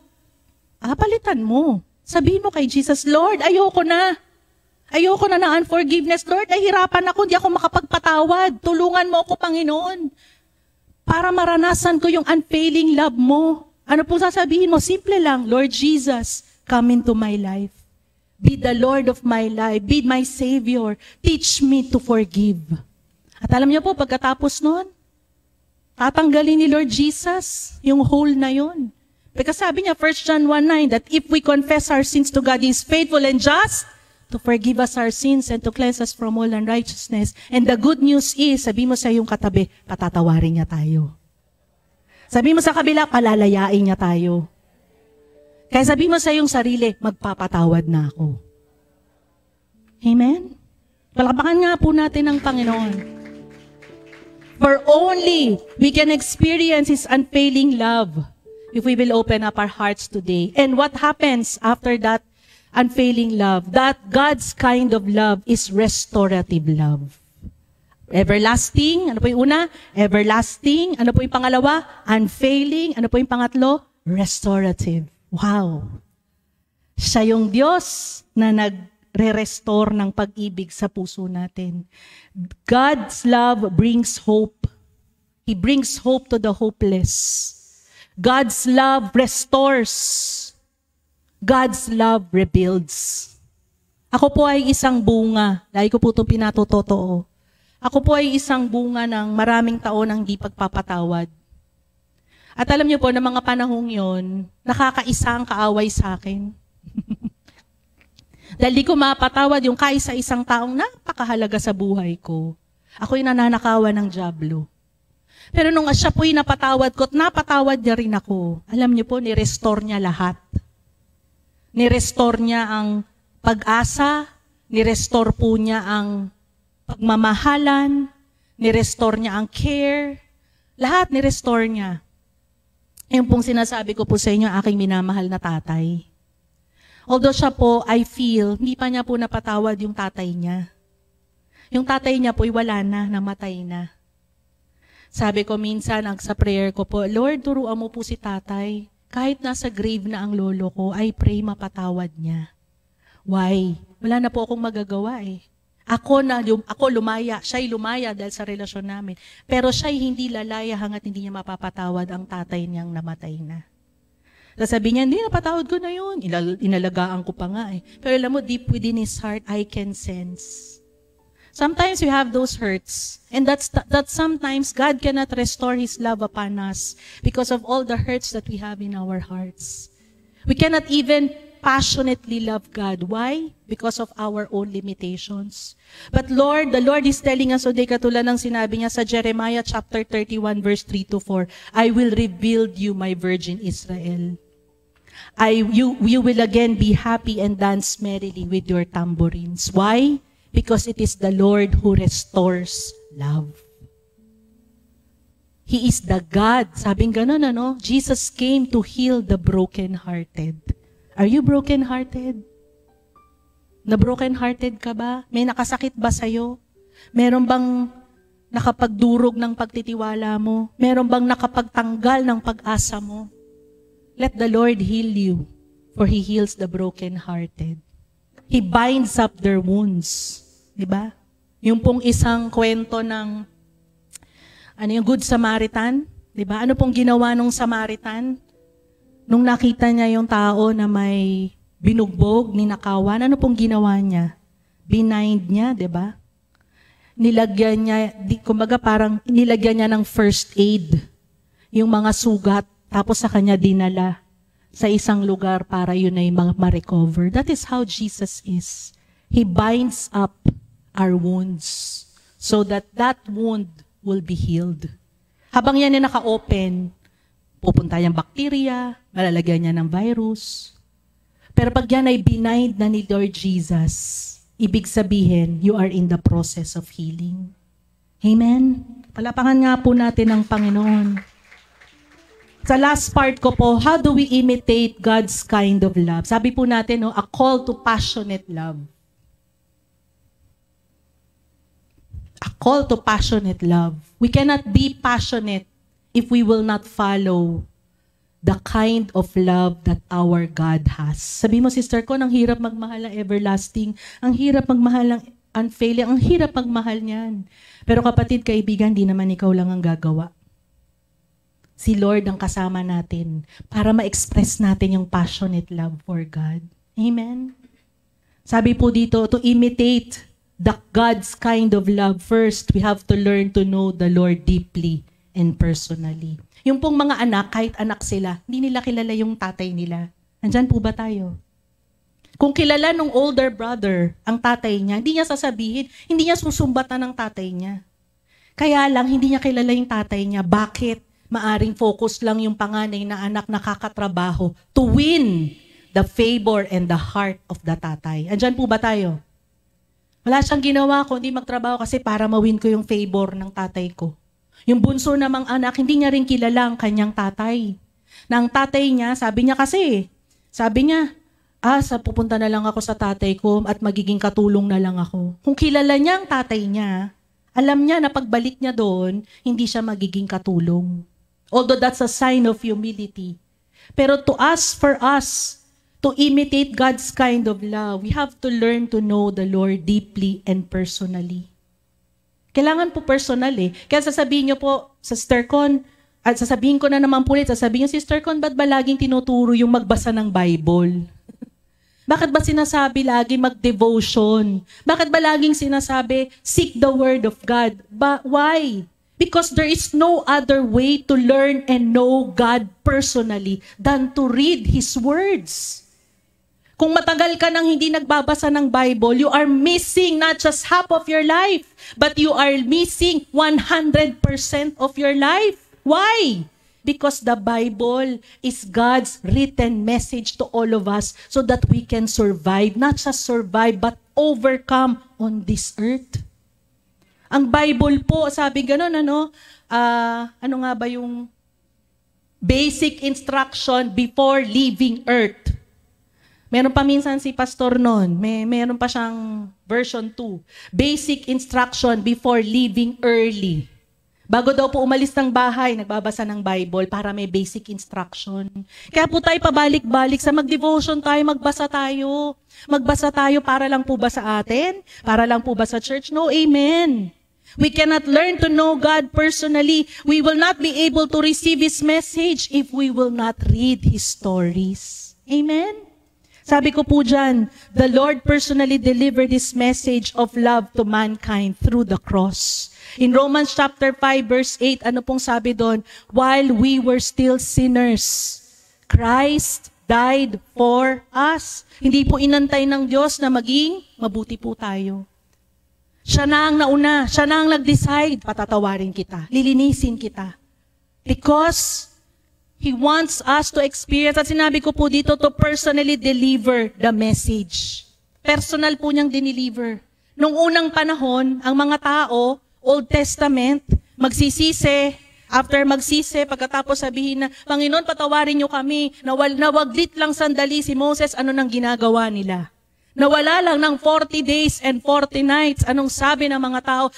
Palitan mo. Sabihin mo kay Jesus, Lord, ayoko na. Ayoko na ng unforgiveness. Lord, nahihirapan ako, hindi ako makapagpatawad. Tulungan mo ako, Panginoon. Para maranasan ko yung unfailing love mo. Ano po sasabihin mo? Simple lang, Lord Jesus, come into my life. Be the Lord of my life. Be my Savior. Teach me to forgive. At alam niyo po, pagkatapos nun, tatanggalin ni Lord Jesus yung hole na yun. Because sabi niya, 1 John 1:9, that if we confess our sins to God, He is faithful and just to forgive us our sins and to cleanse us from all unrighteousness. And the good news is, sabi mo sa iyong katabi, patatawarin niya tayo. Sabi mo sa kabila, palalayain niya tayo. Kaya sabi mo sa iyong sarili, magpapatawad na ako. Amen? Palakpakan nga po natin ang Panginoon. For only we can experience His unfailing love if we will open up our hearts today. And what happens after that unfailing love? That God's kind of love is restorative love. Everlasting, ano po yung una? Everlasting, ano po yung pangalawa? Unfailing, ano po yung pangatlo? Restorative. Wow! Siya yung Diyos na nagre-restore ng pag-ibig sa puso natin. God's love brings hope. He brings hope to the hopeless. God's love restores. God's love rebuilds. Ako po ay isang bunga. Lagi ko po itong pinatotoo. Ako po ay isang bunga ng maraming taon ng di pagpapatawad. At alam niyo po, na mga panahong yon, nakakaisang kaaway sa akin. Dahil di ko mapatawad yung kaisa-isang taong napakahalaga sa buhay ko. Ako'y nananakawan ng dyablo. Pero nung siya po'y napatawad ko at napatawad niya rin ako, alam niyo po, ni-restore niya lahat. Ni-restore niya ang pag-asa, ni-restore po niya ang pagmamahalan, ni-restore niya ang care, lahat ni-restore niya. Yung pong sinasabi ko po sa inyo, aking minamahal na tatay. Although siya po, I feel, hindi pa niya po napatawad yung tatay niya. Yung tatay niya po, wala na, namatay na. Sabi ko minsan, sa prayer ko po, Lord, turuan mo po si tatay. Kahit nasa grave na ang lolo ko, I pray mapatawad niya. Why? Wala na po akong magagawa eh. Ako lumaya, siya'y lumaya dahil sa relasyon namin. Pero siya'y hindi lalaya hanggat hindi niya mapapatawad ang tatay niyang namatay na. Sabi niya, hindi, napatawad ko na yun. Inalagaan ko pa nga eh. Pero alam mo, deep within his heart, I can sense. Sometimes we have those hurts. And that sometimes God cannot restore His love upon us because of all the hurts that we have in our hearts. We cannot even passionately love God. Why? Because of our own limitations. But Lord, the Lord is telling us today, katulad ng sinabi niya sa Jeremiah chapter 31 verse 3-4, I will rebuild you, my virgin Israel. You will again be happy and dance merrily with your tambourines. Why? Because it is the Lord who restores love. He is the God. Sabing ganun, ano? Jesus came to heal the brokenhearted. Are you brokenhearted? Na-brokenhearted ka ba? May nakasakit ba sa'yo? Meron bang nakapagdurog ng pagtitiwala mo? Meron bang nakapagtanggal ng pag-asa mo? Let the Lord heal you, for He heals the brokenhearted. He binds up their wounds. Diba? Yung pong isang kwento ng yung Good Samaritan. Diba? Ano pong ginawa nung Samaritan? Nung nakita niya yung tao na may binugbog, ninakawan, ano pong ginawa niya? Binind niya, diba? Nilagyan niya, kumbaga parang nilagyan niya ng first aid. Yung mga sugat, tapos sa kanya dinala sa isang lugar para yun ay ma-recover. That is how Jesus is. He binds up our wounds so that wound will be healed. Habang yan ay naka-open, pupunta yung bacteria, malalagyan niya ng virus. Pero pag yan ay binind na ni Lord Jesus, ibig sabihin, you are in the process of healing. Amen? Palapakan nga po natin ang Panginoon. Sa last part ko po, how do we imitate God's kind of love? Sabi po natin, a call to passionate love. A call to passionate love. We cannot be passionate if we will not follow the kind of love that our God has. Sabi mo, sister ko, ang hirap magmahal ng everlasting, ang hirap magmahal ng unfailing, ang hirap magmahal niyan. Pero kapatid, kaibigan, di naman ikaw lang ang gagawa. Si Lord ang kasama natin para ma-express natin yung passionate love for God. Amen? Sabi po dito, to imitate God's kind of love, first, we have to learn to know the Lord deeply and personally. Yung pong mga anak, kahit anak sila, hindi nila kilala yung tatay nila. Nandyan po ba tayo? Kung kilala nung older brother ang tatay niya, hindi niya sasabihin, hindi niya susumbatan ng tatay niya. Kaya lang, hindi niya kilala yung tatay niya. Bakit? Maaring focus lang yung panganay na anak nakakatrabaho to win the favor and the heart of the tatay. Andyan po ba tayo? Wala siyang ginawa kundi magtrabaho kasi para mawin ko yung favor ng tatay ko. Yung bunso namang anak, hindi niya rin kilala ang kanyang tatay. Na ang tatay niya, sabi niya, pupunta na lang ako sa tatay ko at magiging katulong na lang ako. Kung kilala niya ang tatay niya, alam niya na pagbalik niya doon, hindi siya magiging katulong. Although that's a sign of humility. Pero for us, to imitate God's kind of love, we have to learn to know the Lord deeply and personally. Kailangan po personal eh. Kaya sasabihin niyo po, Sister Con, at sasabihin ko na naman po ulit, sasabihin niyo, Sister Con, ba't ba laging tinuturo yung magbasa ng Bible? Bakit ba sinasabi lagi mag-devotion? Bakit ba laging sinasabi seek the word of God? Why? Because there is no other way to learn and know God personally than to read His words. Kung matagal ka nang hindi nagbabasa ng Bible, you are missing not just half of your life, but you are missing 100% of your life. Why? Because the Bible is God's written message to all of us so that we can survive, not just survive, but overcome on this earth. Ang Bible po, sabi ganun, ano nga ba yung basic instruction before leaving earth? Meron pa minsan si pastor noon, meron pa siyang version 2. Basic instruction before leaving early. Bago daw po umalis ng bahay, nagbabasa ng Bible para may basic instruction. Kaya po tayo pabalik-balik sa mag-devotion tayo, magbasa tayo. Magbasa tayo para lang po ba sa atin? Para lang po ba sa church? No, amen. We cannot learn to know God personally. We will not be able to receive His message if we will not read His stories. Amen? Sabi ko po dyan, the Lord personally delivered His message of love to mankind through the cross. In Romans chapter 5 verse 8, ano pong sabi doon? While we were still sinners, Christ died for us. Hindi po inantay ng Diyos na maging mabuti po tayo. Siya na ang nauna, siya na ang nag-decide, patatawarin kita, lilinisin kita. Because He wants us to experience, at sinabi ko po dito, to personally deliver the message. Personal po niyang dineliver. Nung unang panahon, ang mga tao, Old Testament, magsisisi, after magsisi, pagkatapos sabihin na, Panginoon, patawarin niyo kami, nawaglit lang sandali si Moses, ano nang ginagawa nila? Nawala lang ng 40 days and 40 nights, anong sabi ng mga tao?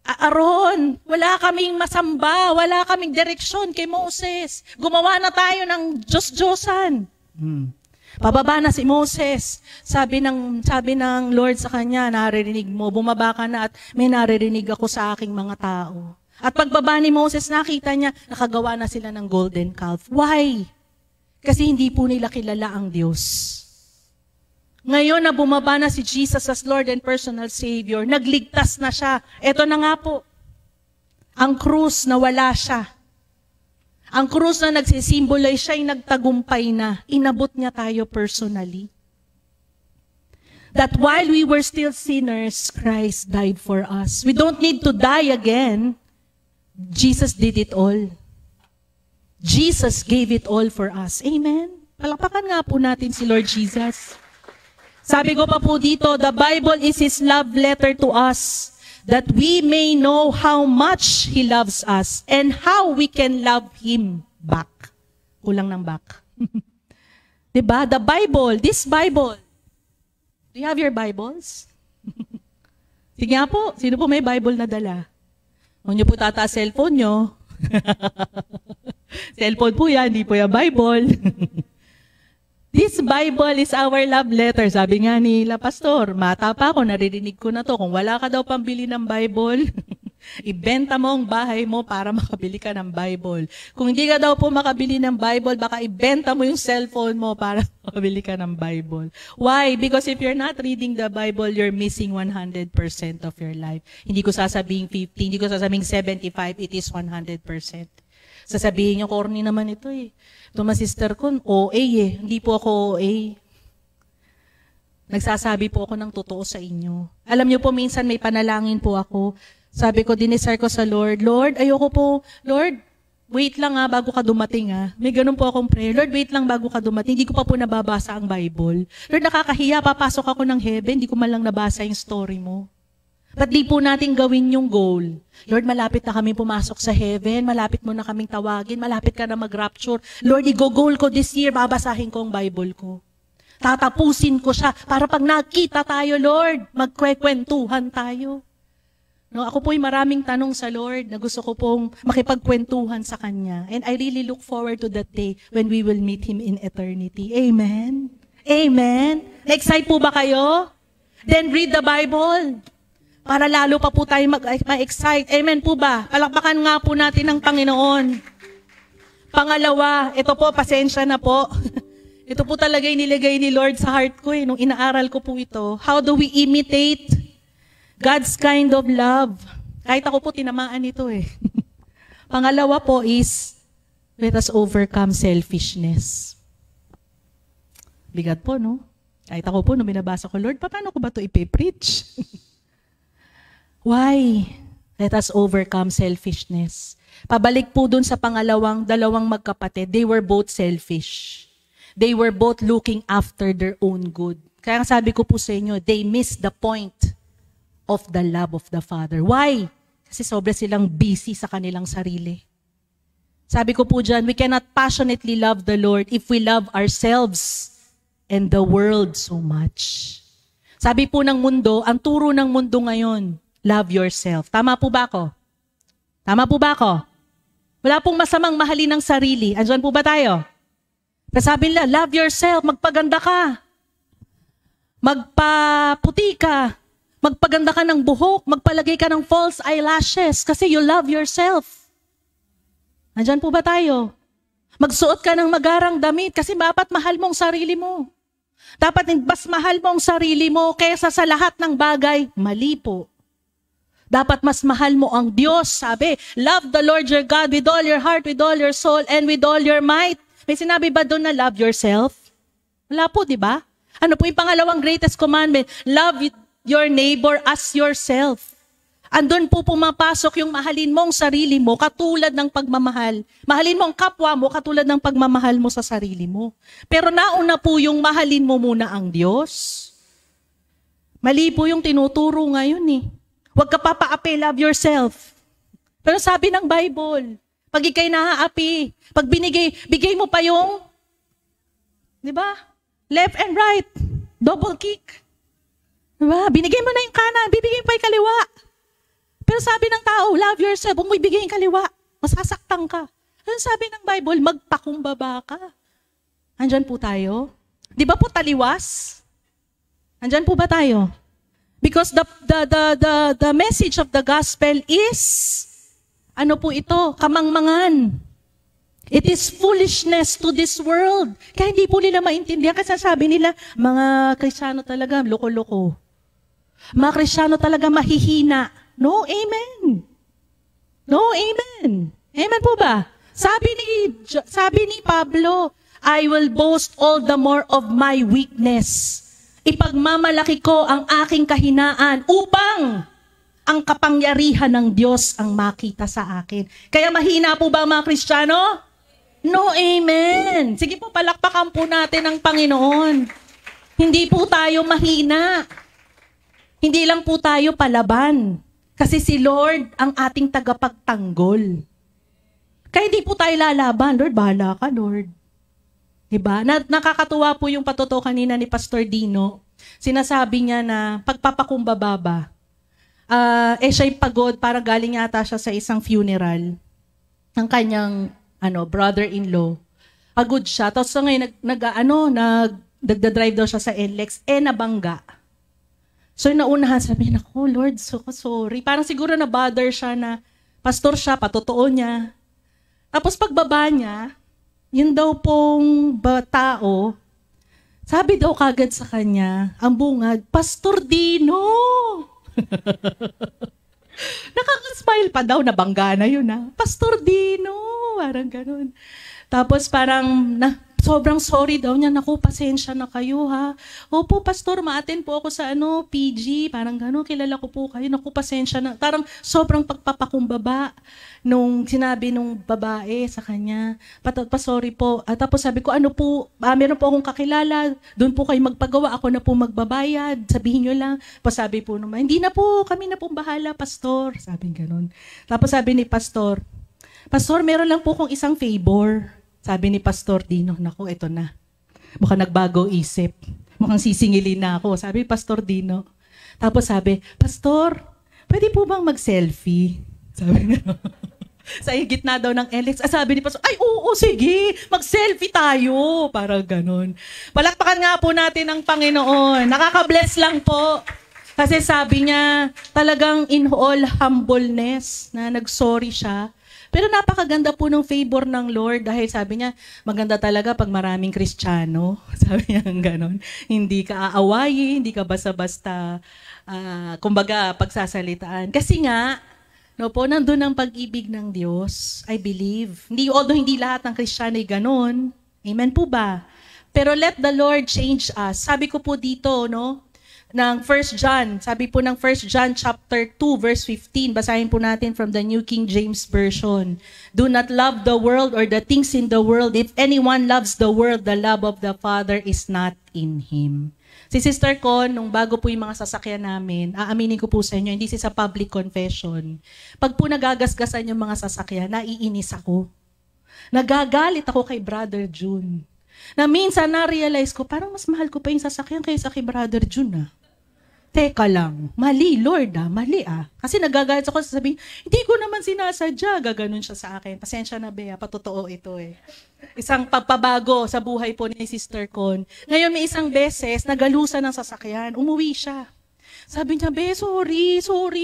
Aaron, wala kaming masamba, wala kaming direksyon kay Moses. Gumawa na tayo ng Diyos-Diyosan. Pababa na si Moses. Sabi ng Lord sa kanya, naririnig mo, bumaba ka na at may naririnig ako sa aking mga tao. At pagbaba ni Moses, nakita niya, nakagawa na sila ng golden calf. Why? Kasi hindi po nila kilala ang Diyos. Ngayon na bumaba na si Jesus as Lord and personal Savior, nagligtas na siya. Ito na nga po, ang krus na wala siya. Ang krus na nagsisimbolize siya ay nagtagumpay na. Inabot niya tayo personally. That while we were still sinners, Christ died for us. We don't need to die again. Jesus did it all. Jesus gave it all for us. Amen? Palakpakan nga po natin si Lord Jesus. Sabi ko pa po dito, the Bible is His love letter to us that we may know how much He loves us and how we can love Him back. Kulang ng back. Diba? The Bible, this Bible. Do you have your Bibles? Sige nga po, sino po may Bible na dala? Huwag niyo po tataas cellphone niyo. Cellphone po yan, hindi po yung Bible. This Bible is our love letter. Sabi nga nila, Pastor, mata pa ako, naririnig ko na to. Kung wala ka daw pambili ng Bible, ibenta mo ang bahay mo para makabili ka ng Bible. Kung hindi ka daw po makabili ng Bible, baka ibenta mo yung cellphone mo para makabili ka ng Bible. Why? Because if you're not reading the Bible, you're missing 100% of your life. Hindi ko sasabihin 50, hindi ko sasabihin 75, it is 100%. Sasabihin niyo, corny naman ito eh. Ito sister ko, OA eh. Hindi po ako OA. Nagsasabi po ako ng totoo sa inyo. Alam niyo po, minsan may panalangin po ako. Sabi ko, dinisar ko sa Lord, Lord, ayoko po, Lord, wait lang bago ka dumating May ganun po akong prayer. Lord, wait lang bago ka dumating. Hindi ko pa po nababasa ang Bible. Lord, nakakahiya, papasok ako ng heaven, hindi ko man lang nabasa yung story mo. Ba't di po natin gawin yung goal? Lord, malapit na kami pumasok sa heaven, malapit mo na kaming tawagin, malapit ka na mag-rapture. Lord, i-goal ko this year, babasahin ko ang Bible ko. Tatapusin ko siya para pag nakita tayo, Lord, magkwekwentuhan tayo. No, ako po'y maraming tanong sa Lord na gusto ko pong makipagkwentuhan sa Kanya. And I really look forward to that day when we will meet Him in eternity. Amen? Amen? Na-excite po ba kayo? Then read the Bible. Para lalo pa po tayo ma-excite. Amen po ba? Palakpakan nga po natin ang Panginoon. Pangalawa, ito po, pasensya na po. Ito po talaga yung nilagay ni Lord sa heart ko nung inaaral ko po ito. How do we imitate God's kind of love? Kahit ako po tinamaan ito Pangalawa po is, let us overcome selfishness. Bigat po, no? Kahit ako po, nung binabasa ko, Lord, paano ko ba ito ipipreach? Why? Let us overcome selfishness. Pabalik po dun sa dalawang magkapatid, they were both selfish. They were both looking after their own good. Kaya sabi ko po sa inyo, they missed the point of the love of the Father. Why? Kasi sobra silang busy sa kanilang sarili. Sabi ko po dyan, we cannot passionately love the Lord if we love ourselves and the world so much. Sabi po ng mundo, ang turo ng mundo ngayon, love yourself. Tama po ba ako? Tama po ba ako? Wala pong masamang mahalin ng sarili. Andyan po ba tayo? Sabi nila, love yourself, magpaganda ka. Magpaputi ka. Magpaganda ka ng buhok. Magpalagay ka ng false eyelashes kasi you love yourself. Andyan po ba tayo? Magsuot ka ng magarang damit kasi dapat mahal mo ang sarili mo. Dapat mas mahal mo ang sarili mo kaysa sa lahat ng bagay. Mali po. Dapat mas mahal mo ang Diyos. Sabi, love the Lord your God with all your heart, with all your soul, and with all your might. May sinabi ba doon na love yourself? Wala po, di ba? Ano po yung pangalawang greatest commandment? Love your neighbor as yourself. Andun po pumapasok yung mahalin mo ang sarili mo katulad ng pagmamahal. Mahalin mo ang kapwa mo katulad ng pagmamahal mo sa sarili mo. Pero nauna po yung mahalin mo muna ang Diyos. Mali po yung tinuturo ngayon Huwag ka papaapi, love yourself. Pero sabi ng Bible, pag ikay naaapi, pag bigay mo pa yung, di ba? Left and right, double kick. Di ba? Binigay mo na yung kanan, bibigay mo pa yung kaliwa. Pero sabi ng tao, love yourself, huwag mo ibigay yung kaliwa. Masasaktan ka. Ano sabi ng Bible? Magpakumbaba ka. Andyan po tayo. Di ba po taliwas? Andyan po ba tayo? Because the message of the gospel is, ano po ito? Kamangmangan. It is foolishness to this world. Kaya hindi po nila maintindihan kasi sabi nila, mga Kristiyano talaga, loko-loko. Mga Kristiyano talaga mahihina. No, amen. No, amen. Amen po ba? Sabi ni Pablo, I will boast all the more of my weakness. Ipagmamalaki ko ang aking kahinaan upang ang kapangyarihan ng Diyos ang makita sa akin. Kaya mahina po ba mga Kristiyano? No, amen. Sige po, palakpakan po natin ang Panginoon. Hindi po tayo mahina. Hindi lang po tayo palaban. Kasi si Lord ang ating tagapagtanggol. Kaya hindi po tayo lalaban. Lord, bahala ka, Lord. Diba? Nakakatuwa po yung patuto kanina ni Pastor Dino. Sinasabi niya na pagpapakumbaba ba, siya'y pagod, para galing yata siya sa isang funeral ng kanyang brother-in-law. Pagod siya. Tapos ngayon, nagda-drive daw siya sa NLEX, nabangga. So naunahan, sabi niya, oh Lord, so sorry. Parang siguro na-bother siya na pastor siya, patotoo niya. Tapos pagbaba niya, yun daw pong tao, sabi daw kagad sa kanya, ang bungad, Pastor Dino! Nakaka-smile pa daw, nabangga na yun Pastor Dino! Parang ganun. Tapos parang, sobrang sorry daw niya, naku, pasensya na kayo Opo, Pastor, ma-attend po ako sa PG, parang gano'n, kilala ko po kayo, naku, pasensya na. Parang sobrang pagpapakumbaba nung sinabi nung babae sa kanya, sorry po. Tapos sabi ko, meron po akong kakilala, doon po kayo magpagawa, ako na po magbabayad, sabihin nyo lang. Tapos sabi po naman, hindi na po, kami na po bahala, Pastor. Sabi gano'n. Tapos sabi ni Pastor, meron lang po akong isang favor. Sabi ni Pastor Dino, naku, eto na. Mukhang nagbago isip. Mukhang sisingilin na ako. Sabi Pastor Dino. Tapos sabi, Pastor, pwede po bang mag-selfie? Sabi niya. Sa gitna daw ng NLEX. Sabi ni Pastor, ay oo, sige, mag-selfie tayo. Parang ganun. Palakpakan nga po natin ang Panginoon. Nakaka-bless lang po. Kasi sabi niya, talagang in all humbleness na nag-sorry siya. Pero napakaganda po ng favor ng Lord dahil sabi niya, maganda talaga pag maraming Kristiyano. Sabi niya ganon. Hindi ka aawayin, hindi ka basta-basta, kumbaga, pagsasalitaan. Kasi nga, no po, nandun ang pag-ibig ng Diyos, I believe. Although hindi lahat ng Kristiyano ay ganon. Amen po ba? Pero let the Lord change us. Sabi ko po dito, no, ng 1 John, sabi po ng 1 John chapter 2 verse 15, basahin po natin from the New King James Version. Do not love the world or the things in the world. If anyone loves the world, the love of the Father is not in him. Si Sister Con, nung bago po yung mga sasakyan namin, aaminin ko po sa inyo, hindi sa public confession. Pag po nagagasgasan yung mga sasakyan, naiinis ako. Nagagalit ako kay Brother June. Na minsan na-realize ko, parang mas mahal ko pa yung sasakyan kaysa kay Brother June. Teka lang, mali, Lord mali Kasi nagagalit ako, sasabihin, hindi ko naman sinasadya, gaganon siya sa akin. Pasensya na, Bea, patotoo ito Isang pagpabago sa buhay po ni Sister Con. Ngayon may isang beses, nagalusan ng sasakyan, umuwi siya. Sabi niya, Be, sorry,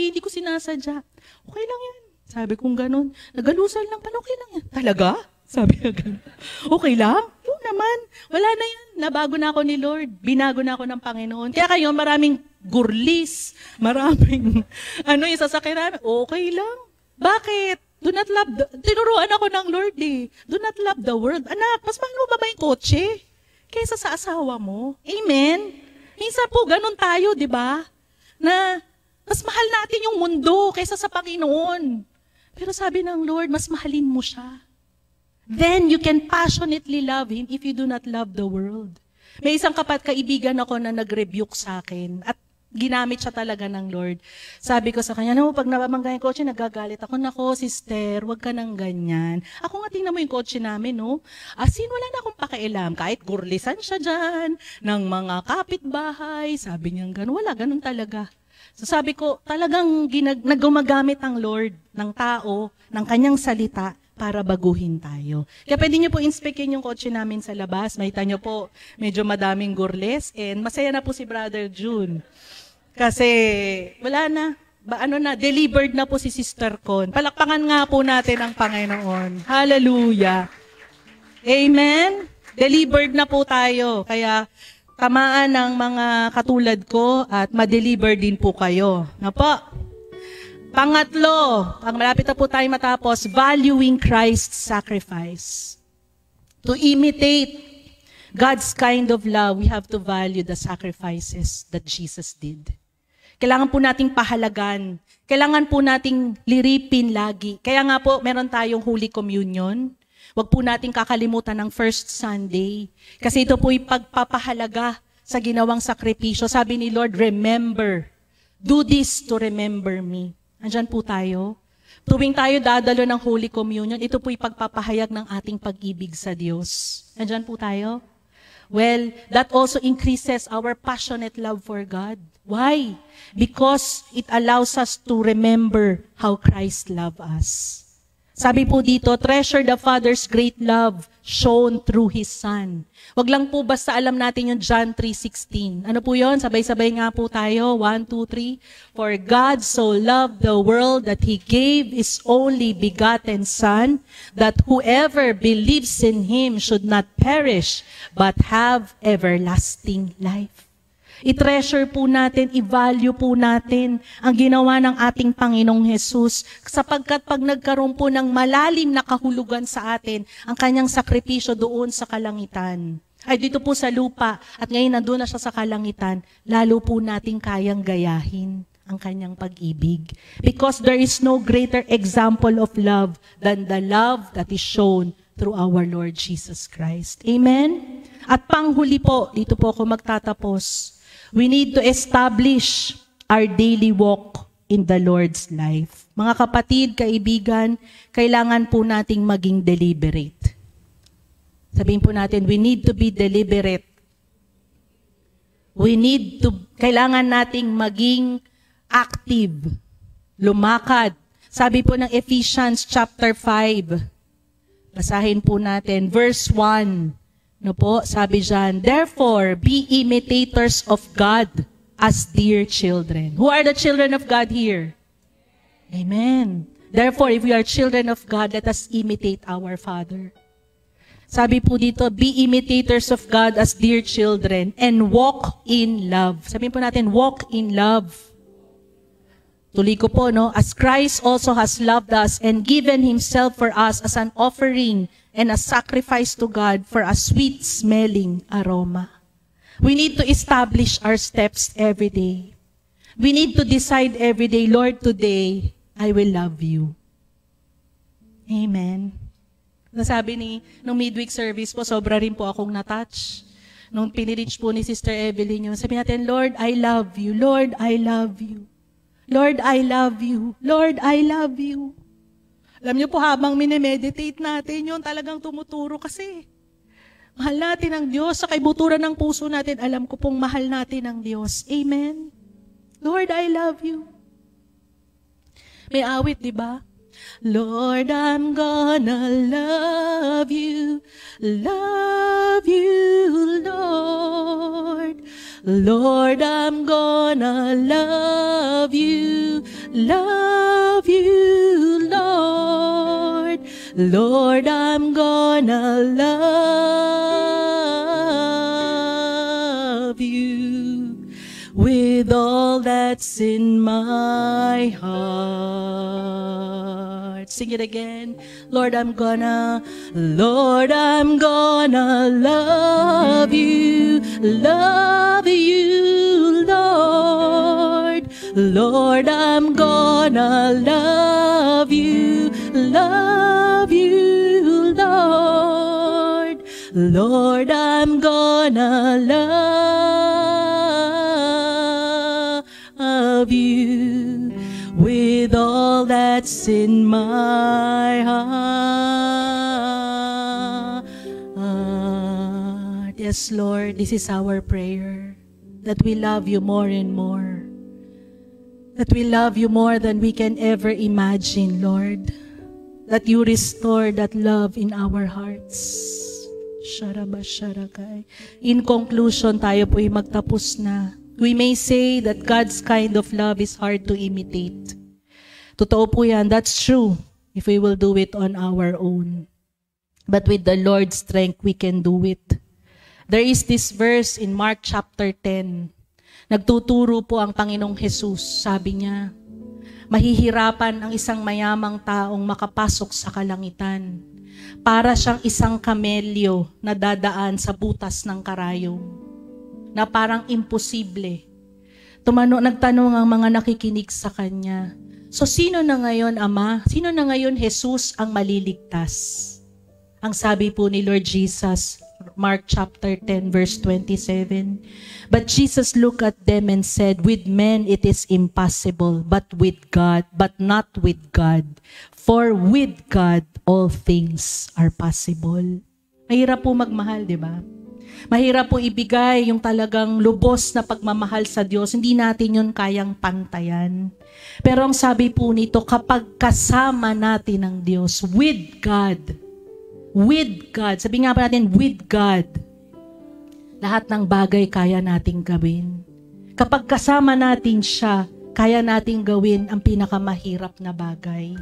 hindi ko sinasadya. Okay lang yan. Sabi kong ganon, nagalusan lang pala, okay lang yan. Talaga? Sabi niya ganon. Okay lang? Yun naman. Wala na yan. Nabago na ako ni Lord. Binago na ako ng Panginoon. Kaya kayo, maraming gurlis, maraming, yung sasakyan namin, okay lang. Bakit? Do not love, tinuruan ako ng Lord Do not love the world. Anak, mas mahal mo ba yung kotse? Kaysa sa asawa mo. Amen? Minsan po, ganun tayo, di ba? Na, mas mahal natin yung mundo kaysa sa Panginoon. Pero sabi ng Lord, mas mahalin mo siya. Then you can passionately love Him if you do not love the world. May isang kaibigan ako na nag-rebuke sa akin at ginamit siya talaga ng Lord. Sabi ko sa kanya, pag nabamangga yung kotse, nagagalit ako. Nako, sister, wag ka nang ganyan. Ako nga, tingnan mo yung kotse namin, no? Asin, wala na akong pakialam. Kahit gurlisan siya dyan, ng mga kapitbahay, sabi niya gano'n. Wala, ganun talaga. So sabi ko, talagang naggumagamit ang Lord ng tao, ng kanyang salita, para baguhin tayo. Kaya pwede niyo po inspekin yung kotse namin sa labas. Makita niyo po, medyo madaming gurles. And masaya na po si Brother June. Kasi, wala na. Delivered na po si Sister Con. Palakpakan nga po natin ang Panginoon. Hallelujah. Amen? Delivered na po tayo. Kaya, tamaan ng mga katulad ko at ma-deliver din po kayo. Na po? Pangatlo, malapit na po tayo matapos, valuing Christ's sacrifice. To imitate God's kind of love, we have to value the sacrifices that Jesus did. Kailangan po nating pahalagan. Kailangan po nating liripin lagi. Kaya nga po, meron tayong Holy Communion. Huwag po nating kakalimutan ng First Sunday. Kasi ito po yung pagpapahalaga sa ginawang sakripisyo. Sabi ni Lord, remember. Do this to remember me. Andyan po tayo. Tuwing tayo dadalo ng Holy Communion, ito po'y pagpapahayag ng ating pag-ibig sa Diyos. Andyan po tayo. Well, that also increases our passionate love for God. Why? Because it allows us to remember how Christ loved us. Sabi po dito, treasure the Father's great love shown through His Son. Wag lang po basta alam natin yung John 3:16. Ano po yun? Sabay-sabay nga po tayo. 1, 2, 3. For God so loved the world that He gave His only begotten Son, that whoever believes in Him should not perish, but have everlasting life. I-treasure po natin, i-value po natin ang ginawa ng ating Panginoong Jesus sapagkat pag nagkaroon po ng malalim na kahulugan sa atin ang kanyang sakripisyo doon sa kalangitan. Ay dito po sa lupa at ngayon nandun na siya sa kalangitan, lalo po nating kayang gayahin ang kanyang pag-ibig. Because there is no greater example of love than the love that is shown through our Lord Jesus Christ. Amen? At panghuli po, dito po ako magtatapos. We need to establish our daily walk in the Lord's life. Mga kapatid, kaibigan, kailangan po nating maging deliberate. Sabihin po natin, we need to be deliberate. Kailangan nating maging active, lumakad. Sabi po ng Ephesians chapter 5, basahin po natin, verse 1. No po, sabi diyan, therefore, be imitators of God as dear children. Who are the children of God here? Amen. Therefore, if we are children of God, let us imitate our Father. Sabi po dito, be imitators of God as dear children and walk in love. Sabihin po natin, walk in love. Tuloy ko po, no? As Christ also has loved us and given Himself for us as an offering and a sacrifice to God for a sweet-smelling aroma. We need to establish our steps every day. We need to decide every day, Lord, today, I will love you. Amen. Nasabi nung midweek service po, sobra rin po akong natouch. Nung pinirich po ni Sister Evelyn yun, sabi natin, Lord, I love you. Lord, I love you. Lord, I love you. Lord, I love you. Alam niyo po, habang minemeditate natin, yun talagang tumuturo kasi mahal natin ang Diyos sa kaibuturan ng puso natin. Alam ko pong mahal natin ang Diyos. Amen. Lord, I love you. May awit, di ba? Lord, I'm gonna love you, Lord. Lord, I'm gonna love you, Lord. Lord, I'm gonna love you with all that's in my heart. Sing it again. Lord, I'm gonna love you, Lord. Lord, I'm gonna love you, Lord. Lord, I'm gonna love you with all that's in my heart. Yes, Lord, this is our prayer, that we love you more and more. That we love you more than we can ever imagine, Lord. That you restore that love in our hearts. In conclusion, tayo po'y magtapos na. We may say that God's kind of love is hard to imitate. Totoo po yan. That's true if we will do it on our own. But with the Lord's strength, we can do it. There is this verse in Mark chapter 10. Nagtuturo po ang Panginoong Jesus. Sabi niya, mahihirapan ang isang mayamang taong makapasok sa kalangitan. Para siyang isang kamelyo na dadaan sa butas ng karayom. Na parang imposible. Nagtanong ang mga nakikinig sa kanya. So sino na ngayon, Ama? Sino na ngayon, Jesus, ang maliligtas? Ang sabi po ni Lord Jesus, Mark chapter 10 verse 27. But Jesus looked at them and said, with men it is impossible, but not with God. For with God all things are possible. Mahirap po magmahal, di ba? Mahirap po ibigay yung talagang lubos na pagmamahal sa Diyos. Hindi natin yun kayang pantayan. Pero ang sabi po nito, kapag kasama natin ang Diyos, with God, sabi nga pa natin, with God, lahat ng bagay kaya nating gawin. Kapag kasama natin siya, kaya nating gawin ang pinakamahirap na bagay.